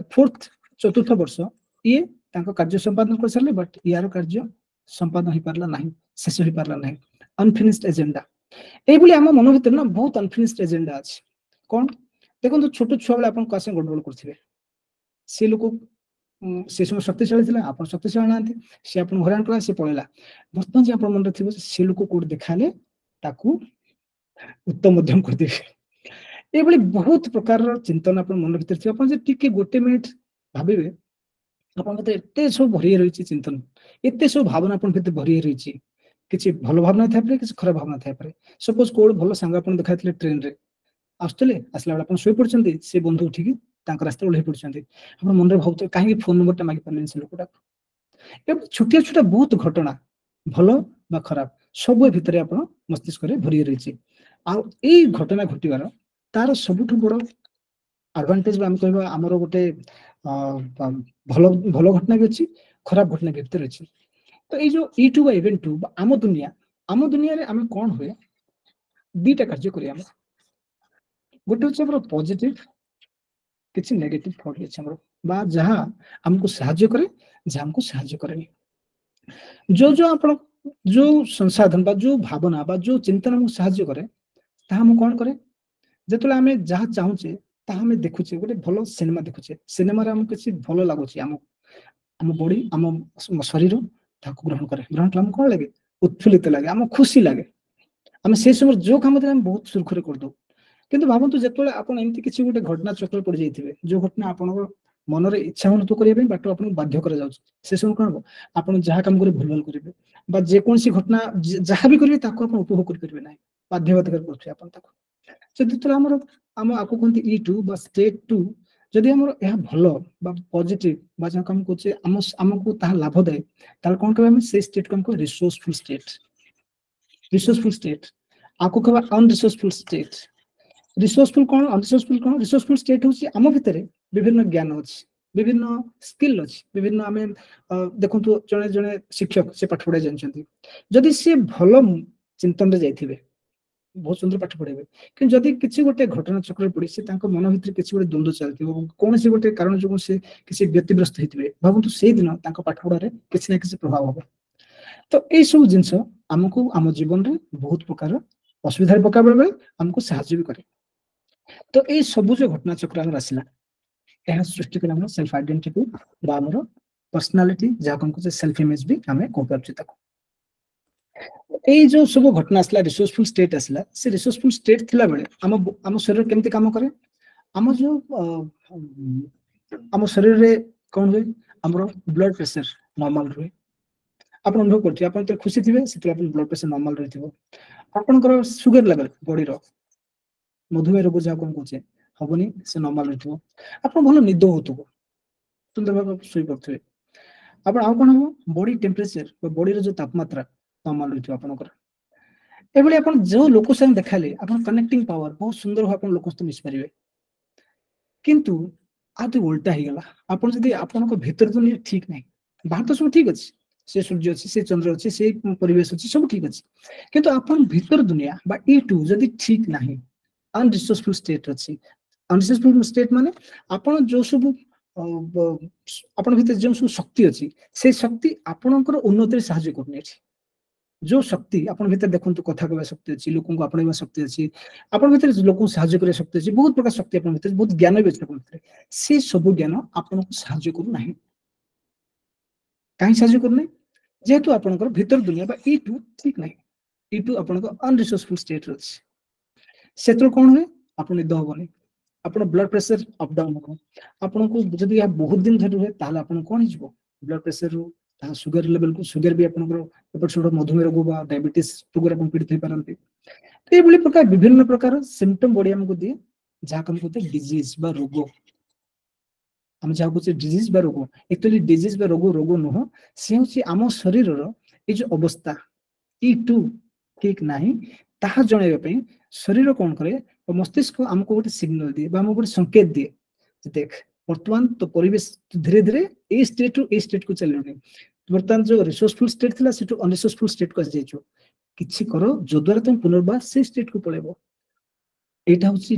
ଚତୁର୍ଥ ବର୍ଷ ଇଏ ତାଙ୍କ କାର୍ଯ୍ୟ ସମ୍ପାଦନ କରିସାରିଲେ, ବଟ୍ ୟାର କାର୍ଯ୍ୟ ସମ୍ପାଦନ ହେଇପାରିଲା ନାହିଁ, ଶେଷ ହେଇପାରିଲା ନାହିଁ। ଅନଫିନିଶ୍ଡ ଏଜେଣ୍ଡା। এইଭଳି ଆମ ମନ ଭିତରେ ନା ବହୁତ ଅନଫିନିଶ୍ଡ ଏଜେଣ୍ଡା ଅଛି। କ'ଣ ଦେଖନ୍ତୁ, ଛୋଟ ଛୁଆ ବେଳେ ଆପଣ କାହା ସାଙ୍ଗେ ଗଣ୍ଡଗୋଳ କରୁଥିବେ, ସେ ଲୋକ ସେ ସମୟ ଶକ୍ତିଶାଳୀ ଥିଲା, ଆପଣ ଶକ୍ତିଶାଳୀ ନାହାନ୍ତି, ସେ ଆପଣଙ୍କୁ ହଇରାଣ କଲା, ସେ ପଳେଇଲା। ବର୍ତ୍ତମାନ ଯେ ଆପଣ ମନରେ ଥିବ, ସେ ଲୋକ କୋଉଠି ଦେଖାହେଲେ ତାକୁ ଉତ୍ତମ ମଧ୍ୟମ କରିଦେବେ। এইଭଳି ବହୁତ ପ୍ରକାରର ଚିନ୍ତନ ଆପଣ ମନ ଭିତରେ ଥିବ। ଆପଣ ଯେ ଟିକେ ଗୋଟେ ମିନିଟ ଭାବିବେ, ଆପଣଙ୍କ ଭିତରେ ଏତେ ସବୁ ଭରି ରହିଛି ଚିନ୍ତନ, ଏତେ ସବୁ ଭାବନା ଆପଣଙ୍କ ଭିତରେ ଭରି ରହିଛି। କିଛି ଭଲ ଭାବନା ଥାଇପାରେ, କିଛି ଖରାପ ଭାବନା ଥାଇପାରେ। ସପୋଜ କୋଉଠି ଭଲ ସାଙ୍ଗ ଆପଣ ଦେଖାଇଥିଲେ, ଟ୍ରେନରେ ଆସୁଥିଲେ, ଆସିଲା ବେଳେ ଆପଣ ଶୋଇପଡିଛନ୍ତି, ସେ ବନ୍ଧୁ ଉଠିକି ତାଙ୍କ ରାସ୍ତାରେ ଓହ୍ଲେଇ ପଡିଛନ୍ତି। ଆପଣ ମନରେ ଭାବୁଥିବେ କାହିଁକି ଫୋନ ନମ୍ବରଟା ମାଗି ପାରିଲେନି ସେ ଲୋକଟାକୁ। ଏବଂ ଛୋଟିଆ ଛୋଟିଆ ବହୁତ ଘଟଣା, ଭଲ ବା ଖରାପ, ସବୁ ଏ ଭିତରେ ଆପଣ ମସ୍ତିଷ୍କରେ ଭରି ରହିଛି। ଆଉ ଏଇ ଘଟଣା ଘଟିବାର ତାର ସବୁଠୁ ବଡ ଆଡଭାଣ୍ଟେଜ ବା ଆମେ କହିବା, ଆମର ଗୋଟେ ଭଲ ଘଟଣା ବି ଅଛି, ଖରାପ ଘଟଣା ବି ଭିତରେ ଅଛି। ତ ଏଇ ଯୋଉ E2 ବା ଇଭେଣ୍ଟ 2 ବା ଆମ ଦୁନିଆରେ ଆମେ କ'ଣ ହୁଏ, ଦିଟା କାର୍ଯ୍ୟ କରିବା। ଆମେ ଗୋଟେ ହଉଛି ଆମର ପଜିଟିଭ, କିଛି ନେଗେଟିଭ ଥଟ୍ ଅଛି ଆମର, ବା ଯାହା ଆମକୁ ସାହାଯ୍ୟ କରେ, ଯାହା ଆମକୁ ସାହାଯ୍ୟ କରେନି। ଯୋଉ ସଂସାଧନ ବା ଯୋଉ ଭାବନା ବା ଯୋଉ ଚିନ୍ତନ ଆମକୁ ସାହାଯ୍ୟ କରେ, ତାହା ମୁଁ କ'ଣ କରେ, ଯେତେବେଳେ ଆମେ ଯାହା ଚାହୁଁଛେ ତାହା ଆମେ ଦେଖୁଛେ, ଗୋଟେ ଭଲ ସିନେମା ଦେଖୁଛେ, ସିନେମାରେ ଆମକୁ କିଛି ଭଲ ଲାଗୁଛି, ଆମ ବଡି, ଆମ ଶରୀର, ତାକୁ ଗ୍ରହଣ କରେ। ଗ୍ରହଣ କଲେ ଆମକୁ କଣ ଲାଗେ? ଉତ୍ଫୁଲ୍ଲିତ ଲାଗେ, ଆମକୁ ଖୁସି ଲାଗେ। ଆମେ ସେଇ ସମୟରେ ଯୋଉ କାମ ଥିଲେ ଆମେ ବହୁତ ସୁରୁଖୁରୁରେ କରିଦଉ। କିନ୍ତୁ ଭାବନ୍ତୁ ଯେତେବେଳେ ଆପଣ ଏମିତି କିଛି ଗୋଟେ ଘଟଣା ଚକ୍ରରେ ପଡି ଯାଇଥିବେ, ଯୋଉ ଘଟଣା ଆପଣଙ୍କ ମନରେ ଇଚ୍ଛା ହଉନଥିବ କରିବା ପାଇଁ, ବାଟ ଆପଣଙ୍କୁ ବାଧ୍ୟ କରାଯାଉଛି, ସେ ସମୟ କଣ ହବ? ଆପଣ ଯାହା କାମ କରିବେ ଭୁଲ ଭଲ କରିବେ, ବା ଯେକୌଣସି ଘଟଣା ଯାହା ବି କରିବେ ତାକୁ ଆପଣ ଉପଭୋଗ କରିପାରିବେ ନାହିଁ, ବାଧ୍ୟବାଧକତା କରୁଥିବେ ଆପଣ ତାକୁ। ଯେତେବେଳେ ଆମ ଆକୁ କୁହନ୍ତି E2 ବା ଷ୍ଟେଟ୍ 2, ଯଦି ଆମର ଏହା ଭଲ ବା ପଜିଟିଭ ବା ଯାହା କାମ କରୁଛେ ଆମକୁ ତାହା ଲାଭଦାୟୀ, ତାହେଲେ କଣ କହିବା? ଆମେ ସେଇ ଷ୍ଟେଟକୁ ଆମକୁ ରିସୋର୍ସଫୁଲ ଷ୍ଟେଟ। ରିସୋର୍ସଫୁଲ ଷ୍ଟେଟ ଆକୁ କହିବା ଅନରିସୋର୍ସଫୁଲ ଷ୍ଟେଟ। ରିସୋର୍ସଫୁଲ କଣ, ଅନରିସୋର୍ସଫୁଲ କଣ? ରିସୋର୍ସଫୁଲ ଷ୍ଟେଟ ହଉଛି ଆମ ଭିତରେ ବିଭିନ୍ନ ଜ୍ଞାନ ଅଛି, ବିଭିନ୍ନ ସ୍କିଲ୍ ଅଛି, ବିଭିନ୍ନ ଆମେ ଦେଖନ୍ତୁ ଜଣେ ଜଣେ ଶିକ୍ଷକ ସେ ପାଠ ପଢାଇ ଜାଣିଛନ୍ତି, ଯଦି ସିଏ ଭଲ ଚିନ୍ତନରେ ଯାଇଥିବେ ବହୁତ ସୁନ୍ଦର ପାଠ ପଢେଇବେ, କିନ୍ତୁ ଯଦି କିଛି ଗୋଟେ ଘଟଣା ଚକ୍ରରେ ପଡି ସେ ତାଙ୍କ ମନ ଭିତରେ କିଛି ଗୋଟେ ଦ୍ୱନ୍ଦ୍ୱ ଚାଲିଥିବ, କୌଣସି ଗୋଟେ କାରଣ ଯୋଗୁଁ ସେ କିଛି ବ୍ୟତିଗ୍ରସ୍ତ ହେଇଥିବେ, ଭାବନ୍ତୁ ସେଇଦିନ ତାଙ୍କ ପାଠ ପଢାରେ କିଛି ନା କିଛି ପ୍ରଭାବ ହବ। ତ ଏଇ ସବୁ ଜିନିଷ ଆମକୁ ଆମ ଜୀବନରେ ବହୁତ ପ୍ରକାର ଅସୁବିଧାରେ ପକାଇବା ବେଳେ ଆମକୁ ସାହାଯ୍ୟ ବି କରେ। ତ ଏଇ ସବୁ ଯୋଉ ଘଟଣା ଚକ୍ର ଆମର ଆସିଲା, ଏହା ସୃଷ୍ଟି କରେ ଆମର ସେଲ୍ଫ ଆଇଡେଣ୍ଟିଟି ବା ଆମର ପର୍ସନାଲିଟି, ଯାହାକୁ ଆମେ କହୁଛେ ସେଲ୍ଫ ଇମେଜ ବି ଆମେ କହିପାରୁଛେ ତାକୁ। ଏଇ ଯୋଉ ସବୁ ଘଟଣା ଆସିଲା, ରିସୋର୍ସଫୁଲ ଷ୍ଟେଟ ଆସିଲା, ସେ ରିସୋର୍ସଫୁଲ ଷ୍ଟେଟ ଥିଲାବେଳେ ଆମ ଶରୀର କେମିତି କାମ କରେ? ଆମ ଯୋଉ ଆମ ଶରୀରରେ କଣ ହୁଏ? ଆମର ବ୍ଲଡ ପ୍ରେସର ନର୍ମାଲ ରୁହେ। ଆପଣ ଅନୁଭବ କରୁଥିବେ, ଆପଣ ଯେତେବେଳେ ଖୁସି ଥିବେ ସେତେବେଳେ ଆପଣଙ୍କ ବ୍ଲଡ ପ୍ରେସର ନର୍ମାଲ ରହିଥିବ। ଆପଣଙ୍କର ସୁଗର ଲେଭେଲ ବଡିର, ମଧୁମେହ ରୋଗ ଯାହାକୁ ଆମେ କହୁଛେ, ହବନି, ସେ ନର୍ମାଲ ରହିଥିବ। ଆପଣ ଭଲ ନିଦ ହଉଥିବ, ସୁନ୍ଦର ଭାବେ ଶୋଇପାରୁଥିବେ। ଆପଣ ଆଉ କଣ ହବ? ବଡି ଟେମ୍ପରେଚର ବା ବଡିର ଯୋଉ ତାପମାତ୍ରା ନର୍ମାଲ ରହିଥିବ ଆପଣଙ୍କର। ଏଭଳି ଆପଣ ଯୋଉ ଲୋକ ସାଙ୍ଗେ ଦେଖାଇଲେ ଆପଣ କନେକ୍ଟିଂ ପାୱାର ବହୁତ ସୁନ୍ଦର ଭାବେ ଆପଣ ଲୋକ ସହିତ ମିଶିପାରିବେ। କିନ୍ତୁ ଆଉ ଓଲଟା ହେଇଗଲା, ଆପଣ ଯଦି ଆପଣଙ୍କ ଭିତର ଦୁନିଆ ଠିକ ନାହିଁ, ବାହାର ତ ସବୁ ଠିକ ଅଛି, ସେ ସୂର୍ଯ୍ୟ ଅଛି, ସେ ଚନ୍ଦ୍ର ଅଛି, ସେ ପରିବେଶ ଅଛି, ସବୁ ଠିକ ଅଛି, କିନ୍ତୁ ଆପଣ ଭିତର ଦୁନିଆ ବା E2 ଯଦି ଠିକ ନାହିଁ, ଅନରିସୋର୍ସଫୁଲ ଷ୍ଟେଟ ଅଛି। ଅନରିସୋର୍ସଫୁଲ ଷ୍ଟେଟ ମାନେ ଆପଣ ଯୋଉ ସବୁ ଆପଣଙ୍କ ଭିତରେ ଯେଉଁ ସବୁ ଶକ୍ତି ଅଛି, ସେଇ ଶକ୍ତି ଆପଣଙ୍କର ଉନ୍ନତିରେ ସାହାଯ୍ୟ କରୁନି ଏଠି। ଯୋଉ ଶକ୍ତି ଆପଣ ଭିତରେ ଦେଖନ୍ତୁ, କଥା କହିବା ଶକ୍ତି ଅଛି, ଲୋକଙ୍କୁ ଆପଣେଇବା ଶକ୍ତି ଅଛି, ଆପଣଙ୍କ ଭିତରେ ଲୋକଙ୍କୁ ସାହାଯ୍ୟ କରିବା ଶକ୍ତି ଅଛି, ବହୁତ ପ୍ରକାର ଶକ୍ତି ଆପଣଙ୍କ ଭିତରେ, ବହୁତ ଜ୍ଞାନ ବି ଅଛି ଆପଣଙ୍କ ଭିତରେ, ସେ ସବୁ ଜ୍ଞାନ ଆପଣଙ୍କୁ ସାହାଯ୍ୟ କରୁନାହିଁ। କାହିଁ ସାହାଯ୍ୟ କରୁନାହିଁ? ଯେହେତୁ ଆପଣଙ୍କର ଭିତର ଦୁନିଆ ବା E2 ଠିକ ନାହିଁ। E2 ଆପଣଙ୍କ ଅନରିସୋର୍ସଫୁଲ ଷ୍ଟେଟ ଅଛି। ସେତେବେଳେ କଣ ହୁଏ? ଆପଣ ନିଦ ହବନି, ଆପଣ ବ୍ଲଡ ପ୍ରେସର ଅପ୍ ଡାଉନ ହବ। ଆପଣଙ୍କୁ ଯଦି ଏହା ବହୁତ ଦିନ ଧରି ହୁଏ, ତାହେଲେ ଆପଣଙ୍କୁ କଣ ହେଇଯିବ? ବ୍ଲଡ ପ୍ରେସରରୁ ତାହା ସୁଗର ଲେଭେଲକୁ, ସୁଗର ବି ଆପଣଙ୍କର ଏପଟ ସେପଟ ମଧୁମେହ ରୋଗ ବା ଡାଇବେଟିସ ରୋଗରେ ଆପଣ ପୀଡ଼ିତ ହେଇପାରନ୍ତି। ଏଇଭଳି ପ୍ରକାର ବିଭିନ୍ନ ପ୍ରକାର ସିମ୍ପଟମ ବଡି ଆମକୁ ଦିଏ, ଯାହାକୁ ଆମେ କହୁଛେ ଡିଜିଜ ବା ରୋଗ। ଆମେ ଯାହାକୁ କହୁଛେ ଡିଜିଜ ବା ରୋଗ, ଆକ୍ଚୁଆଲି ଡିଜିଜ ବା ରୋଗ ନୁହଁ, ସେ ହଉଛି ଆମ ଶରୀରର ଏଇ ଯୋଉ ଅବସ୍ଥା E2 ଠିକ ନାହିଁ ତାହା ଜଣାଇବା ପାଇଁ ଶରୀର କଣ କରେ? ମସ୍ତିଷ୍କ ଆମକୁ ଗୋଟେ ସିଗ୍ନାଲ ଦିଏ ବା ଆମକୁ ଗୋଟେ ସଂକେତ ଦିଏ, ଦେଖ ବର୍ତ୍ତମାନ ତ ପରିବେଶ ଧୀରେ ଧୀରେ ଏଇ ଷ୍ଟେଟରୁ ଏଇ ଷ୍ଟେଟକୁ ଚାଲିଲାଣି, ବର୍ତ୍ତମାନ ଯୋଉ ରିସୋର୍ସଫୁଲ ଷ୍ଟେଟ ଥିଲା ସେଠୁ ଅନରିସୋର୍ସଫୁଲ ଷ୍ଟେଟକୁ ଆସିଯାଇଛୁ, କିଛି କର ଯଦ୍ୱାରା ତମେ ପୁନର୍ବାର ସେଇ ଷ୍ଟେଟକୁ ପଳେଇବ। ଏଇଟା ହଉଛି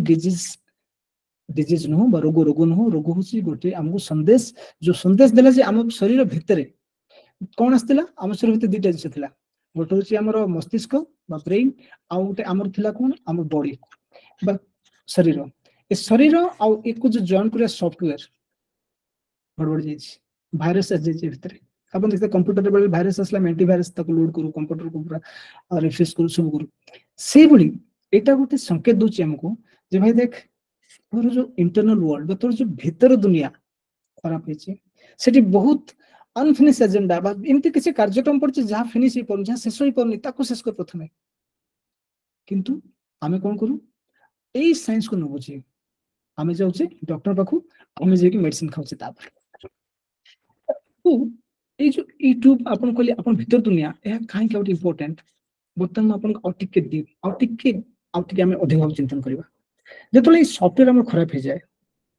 ଡିଜିଜ ନୁହଁ ବା ରୋଗ ନୁହଁ। ରୋଗ ହଉଛି ଗୋଟେ ଆମକୁ ସନ୍ଦେଶ, ଯୋଉ ସନ୍ଦେଶ ଦେଲା ଯେ ଆମ ଶରୀର ଭିତରେ କଣ ଆସିଥିଲା? ଆମ ଶରୀର ଭିତରେ ଦିଟା ଜିନିଷ ଥିଲା, ଗୋଟେ ହଉଛି ଆମର ମସ୍ତିଷ୍କ ବା ବ୍ରେନ, ଆଉ ଗୋଟେ ଆମର ଥିଲା କଣ? ଆମ ବଡି ବା ଶରୀର। ଏ ଶରୀର ଆଉ ଏକୁ ଯୋଉ ଜଏନ୍ କରିବା ସଫ୍ଟୱେର ଗଡବଡି ଯାଇଛି, ଭାଇରସ ଆସିଯାଇଛି ଭିତରେ। ଆପଣ ଦେଖିବେ କମ୍ପ୍ୟୁଟର ବେଳେ ଭାଇରସ ଆସିଲା, ଆମେ ଆଣ୍ଟିଭାଇରସ ତାକୁ ଲୋଡ କରୁ, କମ୍ପ୍ୟୁଟରକୁ ପୁରା ରିଫ୍ରେଶ କରୁ, ସବୁ କରୁ। ସେଇଭଳି ଏଇଟା ଗୋଟେ ସଂକେତ ଦଉଛି ଆମକୁ ଯେ ଭାଇ ଦେଖ, ତୋର ଯୋଉ ଇଣ୍ଟରନାଲ ୱାର୍ଲଡ ବା ତୋର ଯୋଉ ଭିତର ଦୁନିଆ ଖରାପ ହେଇଛି, ସେଠି ବହୁତ ଅନଫିନିଶ ଏଜେଣ୍ଡା ବା ଏମିତି କିଛି କାର୍ଯ୍ୟକ୍ରମ ପଡିଛି ଯାହା ଫିନିଶ ହେଇପାରୁନି, ଯାହା ଶେଷ ହେଇପାରୁନି, ତାକୁ ଶେଷ କର ପ୍ରଥମେ। କିନ୍ତୁ ଆମେ କଣ କରୁ? ଏଇ ସାଇନ୍ସକୁ ନ ବୁଝି ଆମେ ଯାଉଛେ ଡକ୍ଟର ପାଖକୁ, ଆମେ ଯାଇକି ମେଡିସିନ ଖାଉଛେ। ତାପରେ ଏଇ ଯୋଉ E2 ଆପଣ କହିଲେ ଆପଣ ଭିତର ଦୁନିଆ, ଏହା କାହିଁକି ଗୋଟେ ଇମ୍ପୋର୍ଟାଣ୍ଟ? ବର୍ତ୍ତମାନ ଆପଣଙ୍କୁ ଆଉ ଟିକେ ଡିପ୍, ଆଉ ଟିକେ ଆମେ ଅଧିକ ଭାବେ ଚିନ୍ତନ କରିବା। ଯେତେବେଳେ ଏଇ ସଫ୍ଟୱେର ଆମର ଖରାପ ହେଇଯାଏ,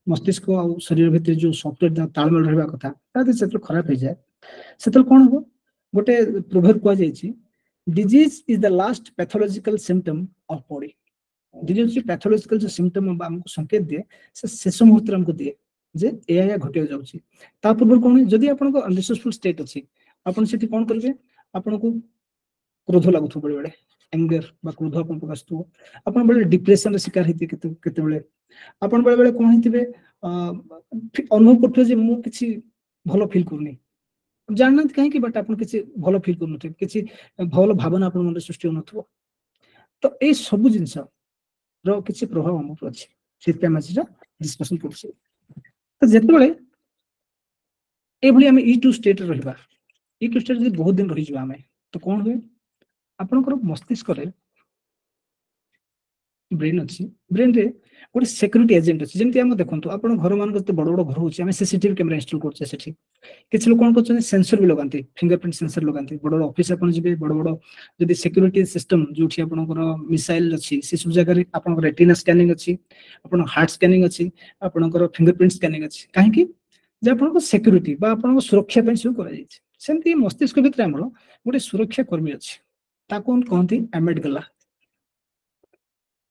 ମସ୍ତିଷ୍କ ଆଉ ଶରୀର ଭିତରେ ଯୋଉ ସଫ୍ଟୱେର ତାଳମେଳ ରହିବା କଥା, ତା ଯେତେବେଳେ ଖରାପ ହେଇଯାଏ, ସେତେବେଳେ କଣ ହବ? ଗୋଟେ ପ୍ରୋଭେର୍ବ କୁହାଯାଇଛି, disease is the last pathological symptom of body. Disease ହଉଛି ପାଥୋଲୋଜିକାଲ ଯୋଉ ସିମ୍ପଟମ ଆମକୁ ସଂକେତ ଦିଏ, ସେ ଶେଷ ମୁହୂର୍ତ୍ତରେ ଆମକୁ ଦିଏ ଯେ ଏୟା ଘଟିବାକୁ ଯାଉଛି। ତା ପୂର୍ବରୁ କଣ? ଯଦି ଆପଣଙ୍କ ଅନରିସୋର୍ସଫୁଲ ଷ୍ଟେଟ ଅଛି, ଆପଣ ସେଠି କଣ କରିବେ? ଆପଣଙ୍କୁ କ୍ରୋଧ ଲାଗୁଥିବ, ବେଳେବେଳେ ଏଙ୍ଗର ବା କ୍ରୋଧ ଆପଣଙ୍କୁ ଆସୁଥିବ, ଆପଣ ବେଳେ ଡିପ୍ରେସନର ଶିକାର ହେଇଥିବେ, କେତେବେଳେ ଆପଣ ବେଳେ ବେଳେ କଣ ହେଇଥିବେ, ଅନୁଭବ କରୁଥିବେ ଯେ ମୁଁ କିଛି ଭଲ ଫିଲ୍ କରୁନି, जानना कहीं बट आप किसी भल फिल कर किसी भल भावना आप मन सृष्टि हो तो ये सब जिनस किसी प्रभाव आम अच्छे डिस्कसन कर जिते आम ई टू स्टेट रहा ई टू स्टेट बहुत दिन रही आम तो कौन हुए आपंकर मस्तिष्क ब्रेन अच्छी ब्रेन रे गोटे सिक्यूरीटी एजेंट अच्छी जमी आम देखो आप घर मान बड़ बड़ घर होची सीसीटीवी कैमेरा इंस्टॉल करछे सेठी किछ लोग कौन करछन सेंसर भी लगाती फिंगरप्रिंट सेंसर लगाती बड़ बड़ ऑफिस अपन जिबे बड़ बड़ जदी सिक्यूरीटी सिस्टम जोठी आपनकर मिसाइल अच्छी से सब जगह रे आपनकर रेटिना स्कैनिंग अच्छी आपन हार्ट स्कैनिंग अच्छी आपनकर फिंगरप्रिंट स्कैनिंग अच्छी काहे कि जे आपनकर सिक्यूरीटी बा आपनकर सुरक्षा पे सब करा जायछि सेमती मस्तिष्क भितर हमर गोटे सुरक्षा कर्मी अच्छी ताको कहती एमेडगला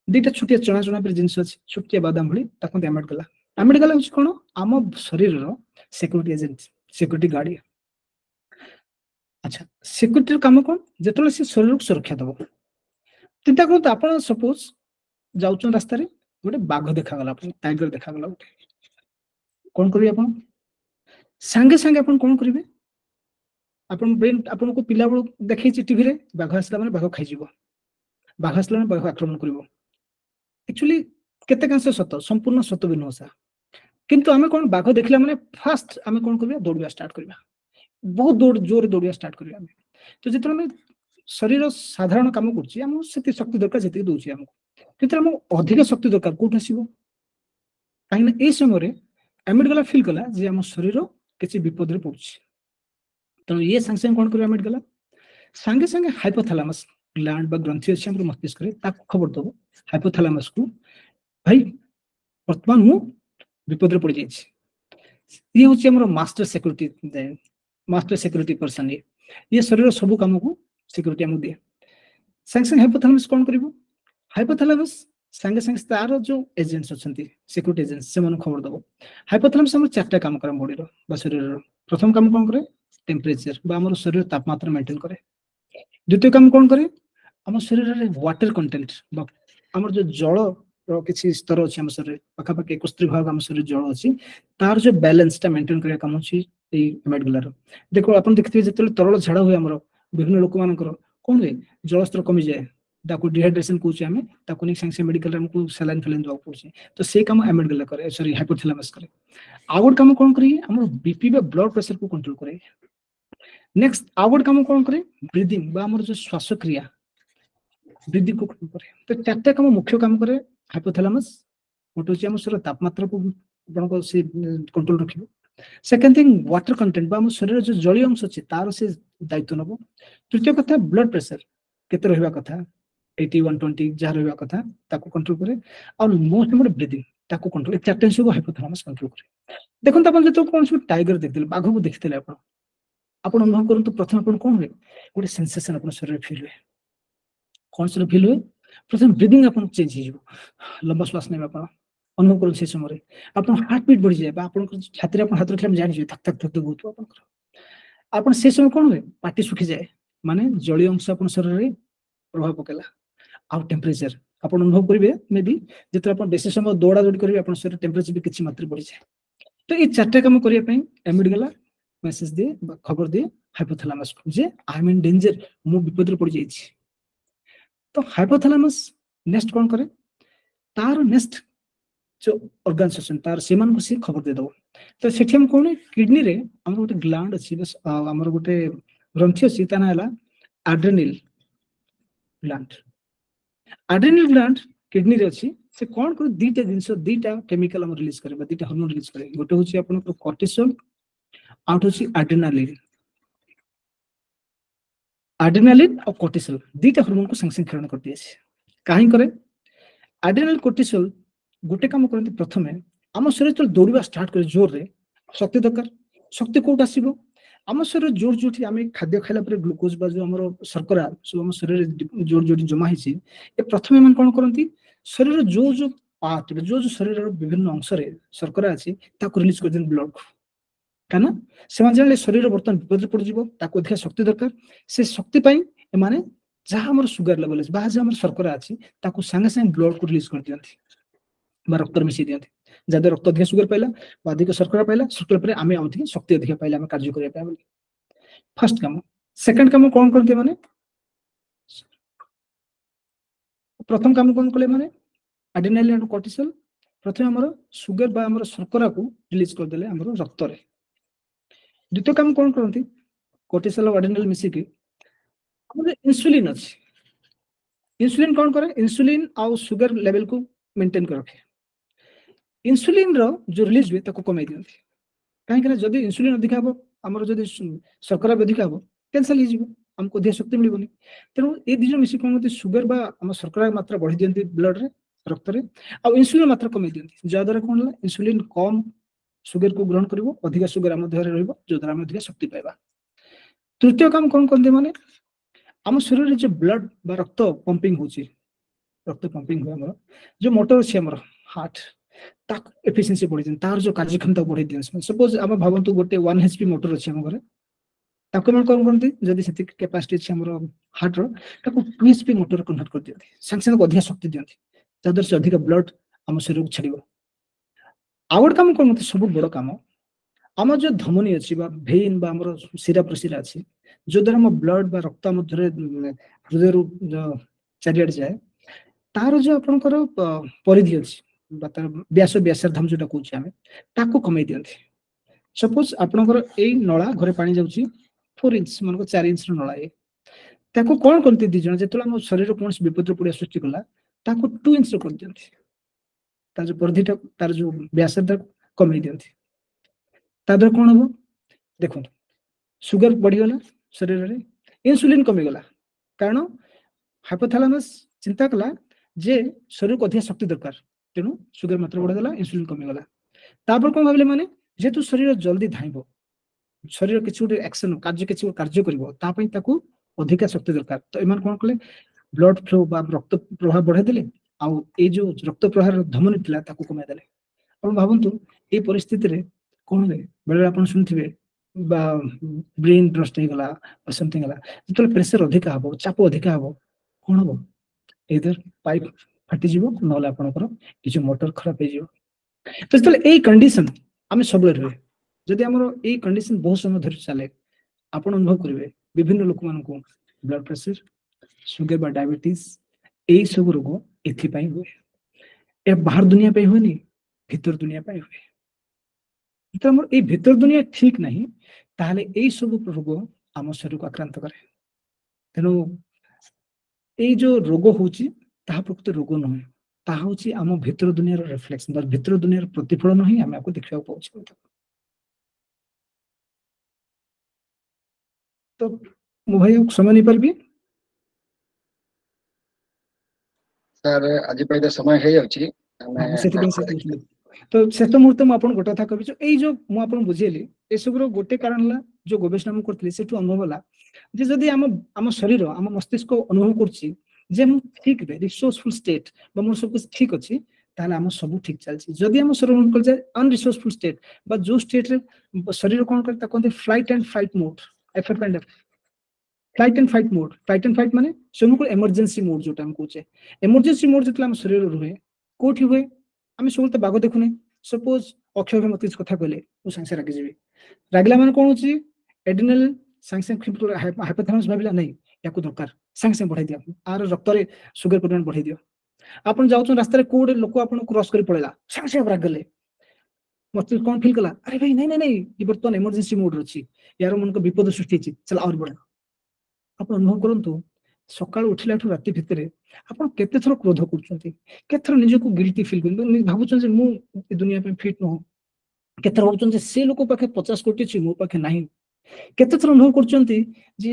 दुईटा छुटिया चना चना पर जिनस अच्छी छुटिया बादाम भली एमेडगला एमेडगला हूँ कौन आम शरीर सिक्यूरीटी एजेंट सिक्यूरीटी गार्ड अच्छा सिक्यूरीटी काम कौन जो शरीर को सुरक्षा दब चिंता करते आप सपोज जाऊँ रास्तार गोटे बाघ देखागला टाइगर देखागला गोटे कौन करेंगे आप सांगे सांगे आप कौन करेंगे आपन ब्रेन आपन को पिला बेलू देखी टीवी रे बाघ आसला माने बाघ खाई बाघ आसला माने बाघ आक्रमण करिवो एक्चुअली केते कांसे सत संपूर्ण सत भी नसा किंतु आमे कोन बाघ देखला माने फास्ट आमे कोन करबा दौड़िया स्टार्ट करबा बहुत जोर दौड़िया स्टार्ट करबा आमे तो जेतरा में शरीर साधारण काम करछि हम सेति शक्ति दरकार जेति दोछि हमको किंतु हम अधिक शक्ति दरकार कोठ आसीबो काहे ए समय रे एमिडगला फील कला जे हम शरीर किछि विपद रे पड़छि तो ये संग संग कौन करिया मेडगला संगे संगे हाइपोथैलेमस ग्लैंड बा ग्रंथि अछि हमर मस्तिष्क रे ताको खबर दबो हाइपोथैलेमस को भाई वर्तमान मु विपद रे पड़ जाइछि ये होछि हमर मास्टर सिक्योरिटी पर्सन ये शरीर सब काम को सिक्योरिटी हम दिए संग संग हाइपोथैलेमस कौन करिवो हाइपोथैलेमस संगे संगे तार जो एजेंट्स अछंती सिक्योरिटी एजेंट्स से मन खबर दबो हाइपोथैलेमस हमर चारटा काम करे बॉडी रो बा शरीर रो प्रथम काम कौन करे टेम्परेचर बा हमर शरीर तापमात्रा मेंटेन करे द्वितीय काम कौन करे हम शरीर रे वाटर कंटेंट बा हमर जो जल रो किछि स्तर अछि हम शरीर पाखा पाखी 71 भाग हम शरीर जल अछि तार जो बैलेंस ता मेंटेन करे काम अछि ए एमेडगला रो देखो अपन देखथिबे जतले तरल झाड़ा होय हमर विभिन्न लोक मानकर कोन रे जल स्तर कमी जाय ताको डिहाइड्रेशन कहूचे आमे ताको नि संगे मेडिकल हमको सलाइन फलाइन दवा पड़छे तो से काम एमेडगला करे सॉरी हाइपोथैलेमस करे आउट काम कौन करी हमर बीपी बा ब्लड प्रेशर को कंट्रोल करे नेक्स्ट आउट काम कौन करे ब्रीदिंग बा हमर जो श्वास क्रिया ब्रीदिंग को कंट्रोल करे तो चारटा काम मुख्य काम करे हाइपोथैलेमस मोटोची हमर शरीर तापमात्रा को बनको से कंट्रोल रखिबो सेकंड थिंग वाटर कंटेंट बा हमर शरीर जो जलीय अंश अछि तार से दायित्व नबो तृतीय कथा ब्लड प्रेशर केते रहबा कथा 80 120 जहाँ रहा कथा ताको कंट्रोल करे और मोस्ट इम्पोर्टेंट ब्रीदिंग ताको कंट्रोल चारटा सब हाइपोथैलेमस कंट्रोल करे देखो त अपन जतो कोन सब टाइगर देखथिले बाघ को देखथिले अपन अनुभव करंतु प्रथम अपन कोन होय गोटे सेंसेशन अपन शरीर फील हुए कोन से फील हुए प्रथम ब्रीदिंग अपन चेंज हो लंबा श्वास नेबा अपन अनुभव करन से समय अपन हार्ट बीट बढ़ी जाय बा अपन छाती रे अपन हाथ रखले हम जानि जे धक धक धक धक होतो अपन से समय कोन होय पाटी सुखी जाय माने जलीय अंश अपन शरीर रे प्रभाव पकेला आउ टेम्परेचर अपन अनुभव करिवे मे बी जेतरा अपन बेसी समय दौड़ा दौड़ी करिवे अपन शरीर टेम्परेचर भी किछि मात्रा बढ़ी जाय तो ये चारटा काम करिया पई एमिडगला मैसेज दे खबर दे हाइपोथैलेमस को जे आई एम इन डेंजर मु विपद रे पड़ जाई छी तो हाइपोथैलेमस नेक्स्ट कोन करे तार नेक्स्ट जो ऑर्गेनाइजेशन तार सेमान को से खबर दे दो तो सेठी हम कोन किडनी रे हमर गोटे ग्लैंड अछि बस हमर गोटे ग्रंथि अछि ता नाला adrenal gland adrenal gland kidney रे अछि से कोन कर दीटा जिंस दीटा केमिकल हम रिलीज करे दीटा हार्मोन रिलीज करे गोटे होछि अपन कोर्टिसोल आउट होछि एड्रेनालिन और कोर्टिसोल दीटा हार्मोन को संग खेलन करती है काहे करे एड्रेनाल कोर्टिसोल गोटे काम करते प्रथमे आम शरीर जो दौड़ा स्टार्ट करे जोर रे शक्ति दरकार शक्ति कोट आसीबो आम शरीर जोर जोठी आम खाद्य खाइला पर ग्लूकोज बा जो हमर शर्करा सब आम शरीर जोर जोर जमा हिसी ए प्रथमे मन कोन करंती शरीर जो जो पार्ट जो जो शरीर विभिन्न अंश रे शर्करा अछि ताको रिलीज कर देन ब्लड को काना से जान शरीर बर्तन विपद पड़ जीवो ताको अधिक शक्ति दरकार से शक्ति पाई ए माने जहाँ हमर सुगर लेवल अछि बा जे हमर शर्करा अछि ताको संगे संगे ब्लड को रिलीज कर दियंती बा रक्त मिसी दियंती जदे रक्त अधिक सुगर पाइला बा अधिक शर्करा पाइला शर्करा पर आमे अधिक शक्ति अधिक पाइला आमे कार्य करिया पाइला फर्स्ट काम सेकंड काम कौन करते माने प्रथम काम कौन कले माने एड्रेनालिन और कोर्टिसोल प्रथम हमर सुगर बा हमर शर्करा को रिलीज कर देले हमर रक्त रे द्वितीय काम कौन करती कोर्टिसोल और एड्रेनालिन मिसी के हमर इंसुलिन अछि इंसुलिन कौन करे इंसुलिन आ सुगर लेवल को मेंटेन कर रखे इंसुलिन रो जो रिलीज हुए ताको कमाई दियंती काहे कि जदी इंसुलिन अधिक हबो हमर जदी शर्करा अधिक हबो कैंसल हो जिवो हमको देह शक्ति मिलबोनी तेनु ए दिजो मिसी कोन होती सुगर बा हम शर्करा मात्रा बढ़ी दियंती ब्लड रे रक्त रे आ इंसुलिन मात्रा कमाई दियंती जदरा कोन होला इंसुलिन कम सुगर को ग्रहण करिवो अधिक सुगर हम देह रे रहइबो जदरा हम अधिक शक्ति पाइबा तृतीय काम कोन करदे माने हम शरीर रे जो ब्लड बा रक्त पंपिंग होची रक्त पंपिंग हो हमर जो मोटर छै हमर हार्ट ताक एफिशिएंसी बढ़ी दिन तार जो कार्यक्षमता बढ़ी दिन सपोज हम भावंतु गोटे 1 एचपी मोटर अछि हम घरे ताको मन कोन करते जदी सेति कैपेसिटी छै हमर हार्ट रो ताको 2 एचपी मोटर कन्वर्ट कर दियंती संक्षेप अधिक शक्ति दियंती जदर से अधिक ब्लड हम शरीर को छड़िबो आउट काम कोन मते सब बड़ काम हम जो धमनी अछि बा वेन बा हमर सिरा प्रसिरा अछि जो द्वारा हम ब्लड बा रक्त मध्य हृदय रो चारियाड जाए तार जो आपनकर परिधि अछि व्यास व्यासार्धम जोटा कहूँ आम ताको कमाई दियंती सपोज आपनकर ए नला घरे पानी जाउची 4 इंच मन को 4 इंच नला ए ताको कोन करते दि जण जेतला हम शरीर कोन विपत्र पड़िया सृष्टि कला ताको 2 इंच कर दियंती तार जो परिधिटा तार जो व्यासार्ध कमाई दियंती तादर कोन हो देखो सुगर बढ़ी गला शरीर रे इंसुलिन कमी गला कारण हाइपोथैलेमस चिंता कला जे शरीर को अधिक शक्ति दरकार तेणु सुगर मात्रा बढ़ा देला इंसुलिन कमी गला तापर कोन भाबले माने जेतु शरीर जल्दी धाइबो शरीर किछु एक्शन कार्य करिवो ता पई ताकू अधिक शक्ति दरकार तो एमान कोन कले ब्लड फ्लो बा रक्त प्रवाह बढ़ा देले आ ए जो रक्त प्रवाह धमनी थिला ताकू कमाय देले आपण भाबंतु ए परिस्थिति रे कोन रे बेले आपण सुनथिबे बा ब्रेन ब्रस्ट हे गला और समथिंग गला जेतले प्रेशर अधिक हबो चाप अधिक हबो कोन हबो इधर पाइप फाटी जीवो नले आपनकर किछु मोटर खराब हे जीवो तो जेतले ए कंडीशन आमे सबले रहे जदि हमरो ए कंडीशन बहुत समय धरि चले आपण अनुभव करिवे विभिन्न लोक मान को ब्लड प्रेशर सुगर बा डायबिटीज ए सब रोग एथि पई होय ए बाहर दुनिया पे होनी भीतर दुनिया पे होय तो हमर ए भीतर दुनिया ठीक नहीं ताले ए सब रोग हम शरीर को आक्रांत करे तेनो ए जो रोग होची ता प्रकृत रोग নহয় ता होची हम भीतर दुनिया रो रिफ्लेक्शन बस भीतर दुनिया रो प्रतिफलन ही हम आपको देखिया पाउछ तो मो भाई समय नहीं परबी
सर आज पहिले समय हे अछि
तो शेष मुहूर्त मु आपन गोटा था कहबी ए जो मु आपन बुझेली ए सब रो गोटे कारण ला जो गवेषणा मु करथली सेठु अनुभव होला जे जदी हम शरीर हम मस्तिष्क अनुभव करछि जे हम ठीक बे रिसोर्सफुल स्टेट बा मोर सब कुछ ठीक अछि ताले हम सब ठीक चलछि जदी हम शरीर मन कर जाय अनरिसोर्सफुल स्टेट बा जो स्टेट रे शरीर कोन करता कोन flight and fight mode FF and flight and fight माने सबको इमरजेंसी मोड जोटा हम कहूचे इमरजेंसी मोड जतला हम शरीर रुहे कोठी हुए हम सब त बागो देखुने सपोज अक्षय मत कथा कहले मु संगे रागी जेबी रागला माने कोन होची एड्रेनल संगे हाइपोथैलेमस भाबिला नहीं याको दरकार संगे बढ़ाई दिया आर रक्त रे सुगर परिमाण बढ़ाई दियो आपन जाउछ रास्ता रे कोड लोक आपन क्रॉस कर पड़ेला संगे राग गले मत कोन फील कला अरे भाई नहीं ये बर्तमान इमरजेंसी मोड रछि यार मन को विपद सृष्टि छि चल और बढ़ा आपण अनुभव करंतु सकाळ उठिला ठु राति भितरे आपण केते थरो क्रोध करछंती केते थरो निजे को गिल्टी फील करन भाबुछन जे मु ए दुनिया पे फिट न हो केते थरो भाबुछन जे से लोक पाखे 50 कोटी छि मो पाखे नाही केते थरो अनुभव करछंती जे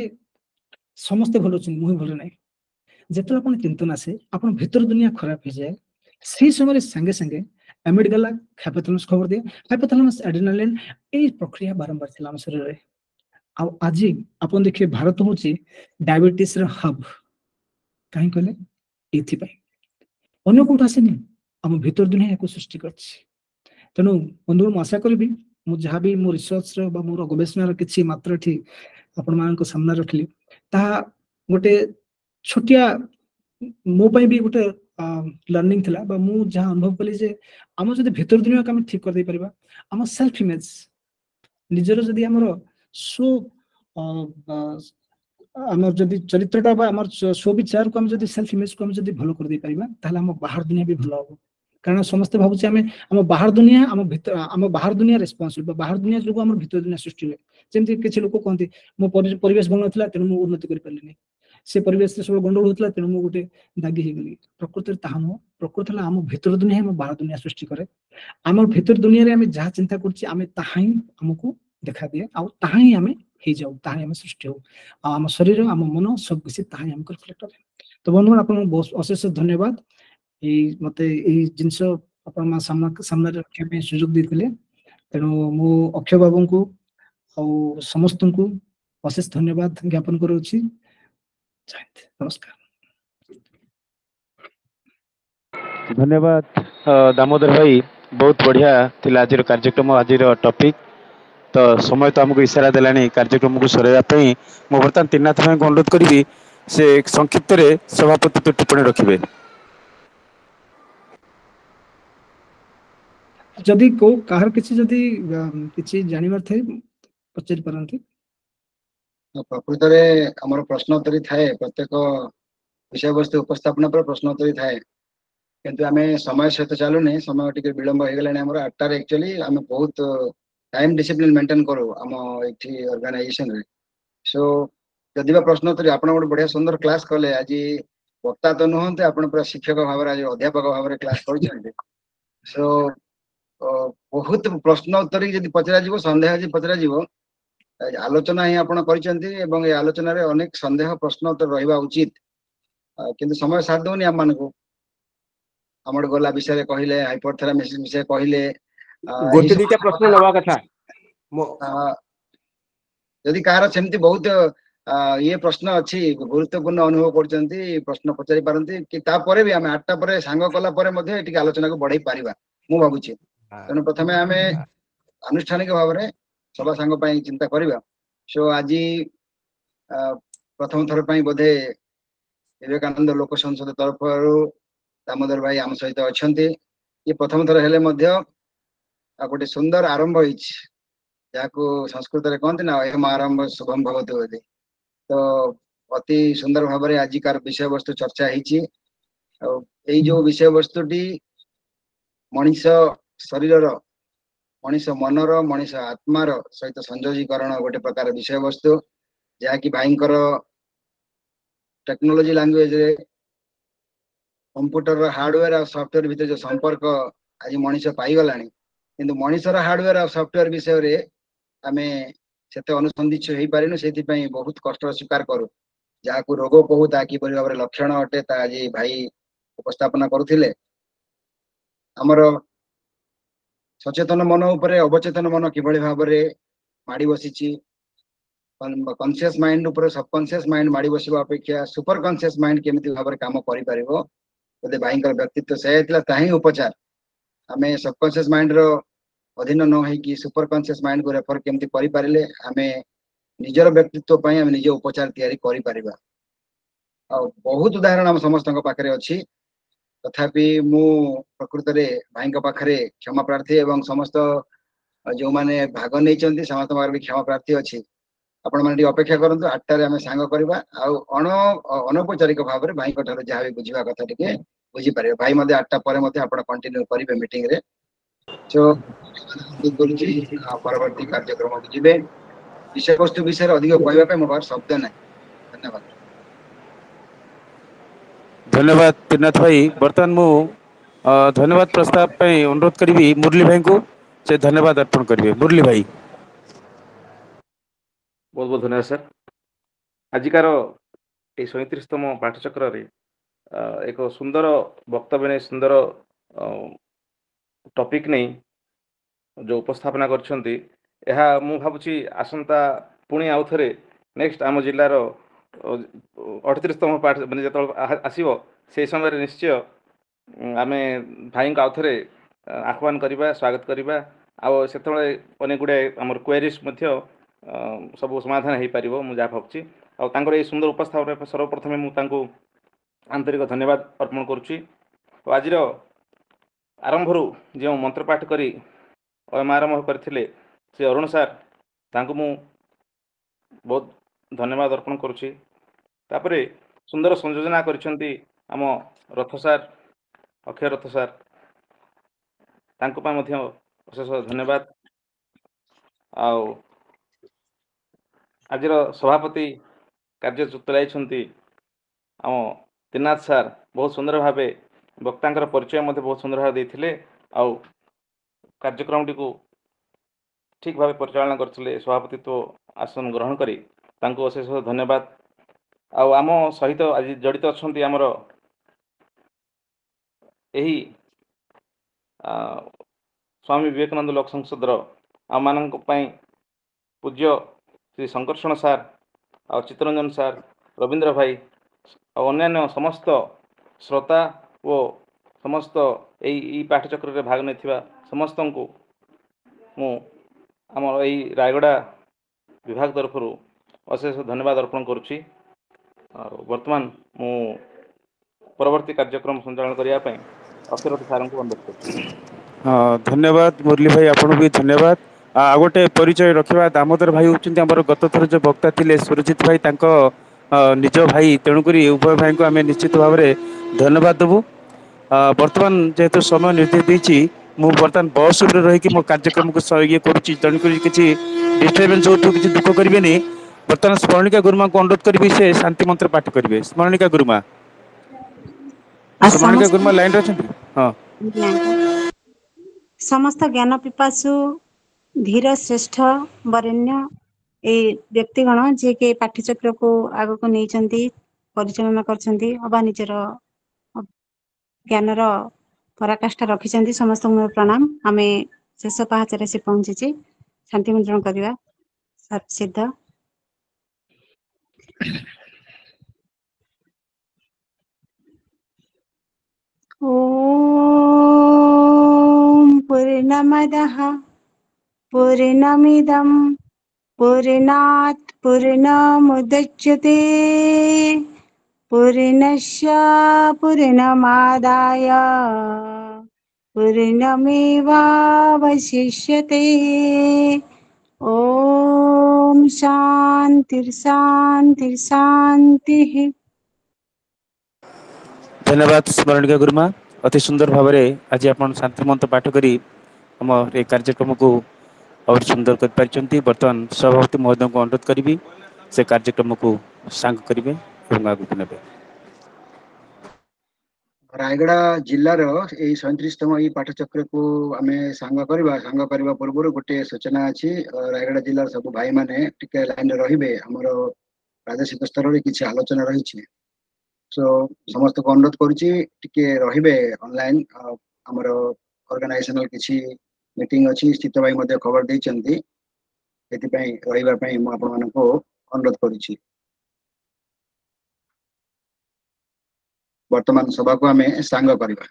समस्त भलो छि मु भलो नाही जेतला आपण चिंतन आसे आपण भीतर दुनिया खराब हो जाए से समय संगे संगे एमिगडाला हाइपोथैलेमस खबर दे हाइपोथैलेमस एड्रेनालिन ए प्रक्रिया बारंबार थिला हम शरीर रे आ आज अपन देखिए भारत होची डायबिटीज रे हब काहे कहले एथि पई अन्य कोठ आसेनी हम भीतर दुनिया को सृष्टि करछि तनो बंधु म आशा करबी मु जहा भी मो रिसर्च रे बा मोर गवेषणा रे किछि मात्र थी अपन मान को सामना रखली ता गोटे छोटिया मो पई भी गोटे लर्निंग थिला बा मु जहा अनुभव कली जे हम जदी भीतर दुनिया का हम ठीक कर दे परिबा हम सेल्फ इमेज निजर जदी हमरो सो ଆମର ଯଦି ଚରିତ୍ରଟା ବା ଆମର ସ୍ୱବିଚାରକୁ ଆମେ ଯଦି ସେଲ୍ଫ ଇମେଜକୁ ଆମେ ଯଦି ଭଲ କରିଦେଇ ପାରିବା ତାହେଲେ ଆମ ବାହାର ଦୁନିଆ ବି ଭଲ ହବ। କାରଣ ସମସ୍ତେ ଭାବୁଛେ ଆମେ ଆମ ବାହାର ଦୁନିଆ ଆମ ବାହାର ଦୁନିଆ ରେସ୍ପନ୍ସିବଲ ବା ବାହାର ଦୁନିଆ ଯୋଗୁଁ ଆମର ଭିତର ଦୁନିଆ ସୃଷ୍ଟି ହୁଏ। ଯେମିତି କିଛି ଲୋକ କହନ୍ତି ମୋ ପରିବେଶ ଭଲ ନଥିଲା ତେଣୁ ମୁଁ ଉନ୍ନତି କରିପାରିଲିନି, ସେ ପରିବେଶରେ ସବୁ ଗଣ୍ଡଗୋଳ ହଉଥିଲା ତେଣୁ ମୁଁ ଗୋଟେ ଦାଗୀ ହେଇଗଲି। ପ୍ରକୃତରେ ତାହା ନୁହଁ। ପ୍ରକୃତରେ ଆମ ଭିତର ଦୁନିଆ ଆମ ବାହାର ଦୁନିଆ ସୃଷ୍ଟି କରେ। ଆମର ଭିତର ଦୁନିଆରେ ଆମେ ଯାହା ଚିନ୍ତା କରୁଛେ ଆମେ ତାହା ହିଁ ଆମକୁ ଦେଖାଦିଏ, ଆଉ ତାହା ହିଁ ଆମେ ହେଇଯାଉ, ତାହା ହିଁ ଆମେ ସୃଷ୍ଟି ହଉ। ଆଉ ଆମ ଶରୀର ଆମ ମନ ସବୁକିଛି ତାହା ହିଁ ଆମକୁ ରିଫ୍ଲେକ୍ଟ କରେ। ତ ବନ୍ଧୁଗଣ ଆପଣଙ୍କୁ ବହୁତ ଅଶେଷ ଧନ୍ୟବାଦ ମତେ ଏଇ ଜିନିଷ ଆପଣ ସାମ୍ନାରେ ରଖିବା ପାଇଁ ସୁଯୋଗ ଦେଇଥିଲେ। ତେଣୁ ମୁଁ ଅକ୍ଷୟ ବାବୁଙ୍କୁ ଆଉ ସମସ୍ତଙ୍କୁ ଅଶେଷ ଧନ୍ୟବାଦ ଜ୍ଞାପନ କରୁଅଛି। ନମସ୍କାର।
ଧନ୍ୟବାଦ ଦାମୋଦର ଭାଇ, ବହୁତ ବଢିଆ ଥିଲା ଆଜିର କାର୍ଯ୍ୟକ୍ରମ, ଆଜିର ଟପିକ। ତ ସମୟ ତ ଆମକୁ ଇସାରା ଦେଲାଣି କାର୍ଯ୍ୟକ୍ରମକୁ ସରାଇବା ପାଇଁ। ମୁଁ ବର୍ତ୍ତମାନ ତ୍ରିନାଥ ଭାଇଙ୍କୁ ଅନୁରୋଧ କରିବି ସେ ସଂକ୍ଷିପ୍ତରେ ସଭାପତି ଟିପ୍ପଣୀ ରଖିବେ।
ଯଦି କାହାର କିଛି କିଛି ଜାଣିବାର ଥାଏ ପଚାରି ପାରନ୍ତି।
ପ୍ରକୃତରେ ଆମର ପ୍ରଶ୍ନୋତ୍ତରୀ ଥାଏ, ପ୍ରତ୍ୟେକ ବିଷୟବସ୍ତୁ ଉପସ୍ଥାପନ ପରେ ପ୍ରଶ୍ନୋତ୍ତରୀ ଥାଏ, କିନ୍ତୁ ଆମେ ସମୟ ସହିତ ଚାଲୁନି, ସମୟ ଟିକେ ବିଳମ୍ବ ହେଇଗଲାଣି। ଆମର 8ଟାରେ ଆକ୍ଚୁଆଲି ଆମେ ବହୁତ ଟାଇମ ଡିସିପ୍ଲିନ ମେଣ୍ଟେନ କରୁ ଆମ ଏଠି ଅର୍ଗାନାଇଜେସନରେ। ସୋ ଯଦି ବା ପ୍ରଶ୍ନୋତ୍ତରୀ ଆପଣ ଗୋଟେ ବଢିଆ ସୁନ୍ଦର କ୍ଲାସ କଲେ ଆଜି, ବକ୍ତା ତ ନୁହନ୍ତି ଆପଣ ପୁରା ଶିକ୍ଷକ ଭାବରେ ଆଜି ଅଧ୍ୟାପକ ଭାବରେ କ୍ଲାସ କରୁଛନ୍ତି। ସୋ ବହୁତ ପ୍ରଶ୍ନ ଉତ୍ତର ଯଦି ପଚରାଯିବ, ସନ୍ଦେହ ଯଦି ପଚରାଯିବ, ଆଲୋଚନା ହିଁ ଆପଣ କରିଛନ୍ତି ଏବଂ ଏ ଆଲୋଚନାରେ ଅନେକ ସନ୍ଦେହ ପ୍ରଶ୍ନ ଉତ୍ତର ରହିବା ଉଚିତ। କିନ୍ତୁ ସମୟ ସାଥ ଦଉନି ଆମମାନଙ୍କୁ। ଆମର ଗଲା ବିଷୟରେ କହିଲେ, ହାଇପରଥେରାମିସ୍ ବିଷୟରେ କହିଲେ,
ଗୋଟେ ଦିଟା ପ୍ରଶ୍ନ ନବା କଥା।
ଯଦି କାହାର ସେମିତି ବହୁତ ଇଏ ପ୍ରଶ୍ନ ଅଛି, ଗୁରୁତ୍ୱପୂର୍ଣ୍ଣ ଅନୁଭବ କରୁଛନ୍ତି, ପ୍ରଶ୍ନ ପଚାରି ପାରନ୍ତି କି ତାପରେ ବି ଆମେ 8ଟା ପରେ ସାଙ୍ଗ କଲା ପରେ ମଧ୍ୟ ଟିକେ ଆଲୋଚନାକୁ ବଢେଇ ପାରିବା ମୁଁ ଭାବୁଛି। ତେଣୁ ପ୍ରଥମେ ଆମେ ଆନୁଷ୍ଠାନିକ ଭାବରେ ସଭା ସାଙ୍ଗ ପାଇଁ ଚିନ୍ତା କରିବା। ସୋ ଆଜି ପ୍ରଥମ ଥର ପାଇଁ ବୋଧେ ବିବେକାନନ୍ଦ ଲୋକ ସଂସଦ ତରଫରୁ ଦାମୋଦର ଭାଇ ଆମ ସହିତ ଅଛନ୍ତି। ଇଏ ପ୍ରଥମ ଥର ହେଲେ ମଧ୍ୟ ଗୋଟେ ସୁନ୍ଦର ଆରମ୍ଭ ହେଇଛି, ଯାହାକୁ ସଂସ୍କୃତରେ କହନ୍ତି ନା ଏହମ ଆରମ୍ଭ ଶୁଭମ ଭବତୁ ବୋଲି। ତ ଅତି ସୁନ୍ଦର ଭାବରେ ଆଜିକାର ବିଷୟବସ୍ତୁ ଚର୍ଚ୍ଚା ହେଇଛି। ଆଉ ଏଇ ଯୋଉ ବିଷୟବସ୍ତୁଟି ମଣିଷ ଶରୀରର, ମଣିଷ ମନର, ମଣିଷ ଆତ୍ମାର ସହିତ ସଂଯୋଗୀକରଣ ଗୋଟେ ପ୍ରକାର ବିଷୟବସ୍ତୁ, ଯାହାକି ଭାଇଙ୍କର ଟେକ୍ନୋଲୋଜି ଲାଙ୍ଗୁଏଜରେ କମ୍ପ୍ୟୁଟରର ହାର୍ଡୱେର ଆଉ ସଫ୍ଟୱେର ଭିତରେ ଯୋଉ ସମ୍ପର୍କ ଆଜି ମଣିଷ ପାଇଗଲାଣି, କିନ୍ତୁ ମଣିଷର ହାର୍ଡୱେର ଆଉ ସଫ୍ଟୱେର ବିଷୟରେ ଆମେ ସେତେ ଅନୁସନ୍ଧିତ ହେଇପାରିନୁ। ସେଥିପାଇଁ ବହୁତ କଷ୍ଟର ସ୍ୱୀକାର କରୁ। ଯାହାକୁ ରୋଗ କହୁ ତାହା କିପରି ଭାବରେ ଲକ୍ଷଣ ଅଟେ, ତା ଆଜି ଭାଇ ଉପସ୍ଥାପନା କରୁଥିଲେ। ଆମର ସଚେତନ ମନ ଉପରେ ଅବଚେତନ ମନ କିଭଳି ଭାବରେ ମାଡି ବସିଛି, କନସିୟସ ମାଇଣ୍ଡ ଉପରେ ସବକନସିୟସ ମାଇଣ୍ଡ ମାଡି ବସିବା ଅପେକ୍ଷା ସୁପର କନସିୟସ ମାଇଣ୍ଡ କେମିତି ଭାବରେ କାମ କରିପାରିବ, ବୋଧେ ଭାଇଙ୍କର ବ୍ୟକ୍ତିତ୍ୱ ସେୟା ହେଇଥିଲା। ତାହା ହିଁ ଉପଚାର। ଆମେ ସବକନସିୟସ ମାଇଣ୍ଡର ଅଧୀନ ନ ହେଇକି ସୁପର କନସିୟସ ମାଇଣ୍ଡକୁ ରେଫର କେମିତି କରିପାରିଲେ ଆମେ ନିଜର ବ୍ୟକ୍ତିତ୍ୱ ପାଇଁ ଆମେ ନିଜ ଉପଚାର ତିଆରି କରିପାରିବା। ଆଉ ବହୁତ ଉଦାହରଣ ଆମ ସମସ୍ତଙ୍କ ପାଖରେ ଅଛି। ତଥାପି ମୁଁ ପ୍ରକୃତରେ ଭାଇଙ୍କ ପାଖରେ କ୍ଷମା ପ୍ରାର୍ଥୀ ଏବଂ ସମସ୍ତ ଯୋଉମାନେ ଭାଗ ନେଇଛନ୍ତି ସମସ୍ତଙ୍କ ପାଖରେ ବି କ୍ଷମା ପ୍ରାର୍ଥୀ ଅଛି। ଆପଣ ମାନେ ଟିକେ ଅପେକ୍ଷା କରନ୍ତୁ, 8ଟାରେ ଆମେ ସାଙ୍ଗ କରିବା। ଆଉ ଅନୌପଚାରିକ ଭାବରେ ଭାଇଙ୍କ ଠାରୁ ଯାହା ବି ବୁଝିବା କଥା ଟିକେ ବୁଝିପାରିବେ। ଭାଇ ମଧ୍ୟ 8ଟା ପରେ ମଧ୍ୟ ଆପଣ କଣ୍ଟିନ୍ୟୁ କରିବେ ମିଟିଂରେ। ପରବର୍ତ୍ତୀ କାର୍ଯ୍ୟକ୍ରମକୁ ଯିବେ। ବିଷୟବସ୍ତୁ ବିଷୟରେ ଅଧିକ କହିବା ପାଇଁ ମୋ ପାଖରେ ଶବ୍ଦ ନାହିଁ। ଧନ୍ୟବାଦ।
ଧନ୍ୟବାଦ ତ୍ରିନାଥ ଭାଇ। ବର୍ତ୍ତମାନ ମୁଁ ଧନ୍ୟବାଦ ପ୍ରସ୍ତାବ ପାଇଁ ଅନୁରୋଧ କରିବି ମୁରଲି ଭାଇଙ୍କୁ, ସେ ଧନ୍ୟବାଦ ଅର୍ପଣ କରିବେ। ମୁରଲି ଭାଇ।
ବହୁତ ବହୁତ ଧନ୍ୟବାଦ ସାର୍। ଆଜିକାର এই 37ତମ ପାଠଚକ୍ରରେ ଏକ ସୁନ୍ଦର ବକ୍ତବ୍ୟ ନେଇ, ସୁନ୍ଦର ଟପିକ ନେଇ ଯେଉଁ ଉପସ୍ଥାପନା କରିଛନ୍ତି, ଏହା ମୁଁ ଭାବୁଛି ଆସନ୍ତା ପୁଣି ଆଉଥରେ ନେକ୍ସଟ ଆମ ଜିଲ୍ଲାର 38ତମ ପାଠ ମାନେ ଯେତେବେଳେ ଆସିବ ସେହି ସମୟରେ ନିଶ୍ଚୟ ଆମେ ଭାଇଙ୍କୁ ଆଉଥରେ ଆହ୍ୱାନ କରିବା, ସ୍ୱାଗତ କରିବା। ଆଉ ସେତେବେଳେ ଅନେକ ଗୁଡ଼ିଏ ଆମର କ୍ୱେରିଜ୍ ମଧ୍ୟ ସବୁ ସମାଧାନ ହେଇପାରିବ ମୁଁ ଯାହା ଭାବୁଛି। ଆଉ ତାଙ୍କର ଏଇ ସୁନ୍ଦର ଉପସ୍ଥାପନ ସର୍ବପ୍ରଥମେ ମୁଁ ତାଙ୍କୁ ଆନ୍ତରିକ ଧନ୍ୟବାଦ ଅର୍ପଣ କରୁଛି। ଓ ଆଜିର ଆରମ୍ଭରୁ ଯେଉଁ ମନ୍ତ୍ରପାଠ କରି ଆରମ୍ଭ କରିଥିଲେ ସେ ଅରୁଣ ସାର୍, ତାଙ୍କୁ ମୁଁ बहुत धन्यवाद अर्पण करुछि। तापरे सुंदर संयोजना करिसेंती आम रथ सार, अक्षय रथ सार, तांको पा मध्य अशेष धन्यवाद। आउ आजिर सभापति कार्य तुलाइछंती आम त्रिनाथ सार बहुत सुंदर भावे वक्तांकर परिचय मध्य बहुत सुंदर भाव देथिले। आउ कार्यक्रम को ठीक भाव परिचालना करथिले। सभापतित्व आसन ग्रहण करी तांको अशेष धन्यवाद। आउ आम सहित आज जड़ित अछंती आमर एही स्वामी विवेकानंद लोक संसद आम मानक पई पूज्य श्री शंकरषण सार और चित्तरंजन सार, रविंद्र भाई और अन्यान्य समस्त श्रोता व समस्त यही पाठचक्र रे भाग नहीं समस्त को मु आम यही रायगड़ा विभाग तरफ अशेष धन्यवाद अर्पण करुछि। वर्तमान मु परवर्ती कार्यक्रम संचालन करिया पई अक्षरथ सार को अनुरोध करुछि।
हाँ धन्यवाद मुरली भाई, आपको भी धन्यवाद। आ गोटे परिचय रखा, दामोदर भाई होउछन्ती हमर गत थर जो वक्ता थिले सुरजित भाई तांको निज भाई, तेणुकरी उभय भाई को आम निश्चित भाव में धन्यवाद देवु। वर्तमान जेहेतु समय निर्देश देछि मु वर्तमान बस रे रही मो कार्यक्रम को ये करुछि, तेणुकरी किछि डिस्टर्बेंस होतु किछि दुख करिवेनी। वर्तमान स्मरणिका गुरुमा को अनुरोध करिबि से शांति मंत्र पाठ करिवे। स्मरणिका गुरुमा, स्मरणिका गुरुमा लाइन रे अछंती? हां।
समस्त ज्ञान पिपासु धीर श्रेष्ठ वरेण्य ए व्यक्तिगण जे के पाठ्यचक्र को आग को नहीं परिचालना करछंती अबा निजर ज्ञान पराकाष्ठा रखिछंती। समस्त प्रणाम। आमे शेष पहाचरे से पहुंची शांति मंत्रण करवा सिद्ध। ओम पूर्णमदः पूर्णमिदं पूर्णात् पूर्णमुदच्यते पूर्णस्य पूर्णमादाय पूर्णमेवावशिष्यते। ओम शांति शांति शांति।
धन्यवाद स्मरणिका गुरुमा, अति सुंदर भाव में आज आप शांति मंत्र पाठ करी हम ये कार्यक्रम को और सुंदर कर पारिछंती। वर्तमान सभापति महोदय को अनुरोध करी से कार्यक्रम को सांग करेंगे और आगे नेबे।
रायगड़ा जिल्लार यही 37तम यही पाठचक्र को आम सांग करवा पूर्व गोटे सूचना अच्छी। रायगड़ा जिलार सब भाई माने टिके लाइन रे हमर प्रादेशिक स्तर में किसी आलोचना रही। सो समस्त को अनुरोध करुच्ची टिके रहिबे ऑनलाइन। हमर ऑर्गेनाइजेशनल किसी मीटिंग अच्छी, स्थित भाई मध्य खबर देइचंती, एथिपाई रहिबा पई म आपन मानको अनुरोध करुच्ची। वर्तमान सभा को आम सांग करवा।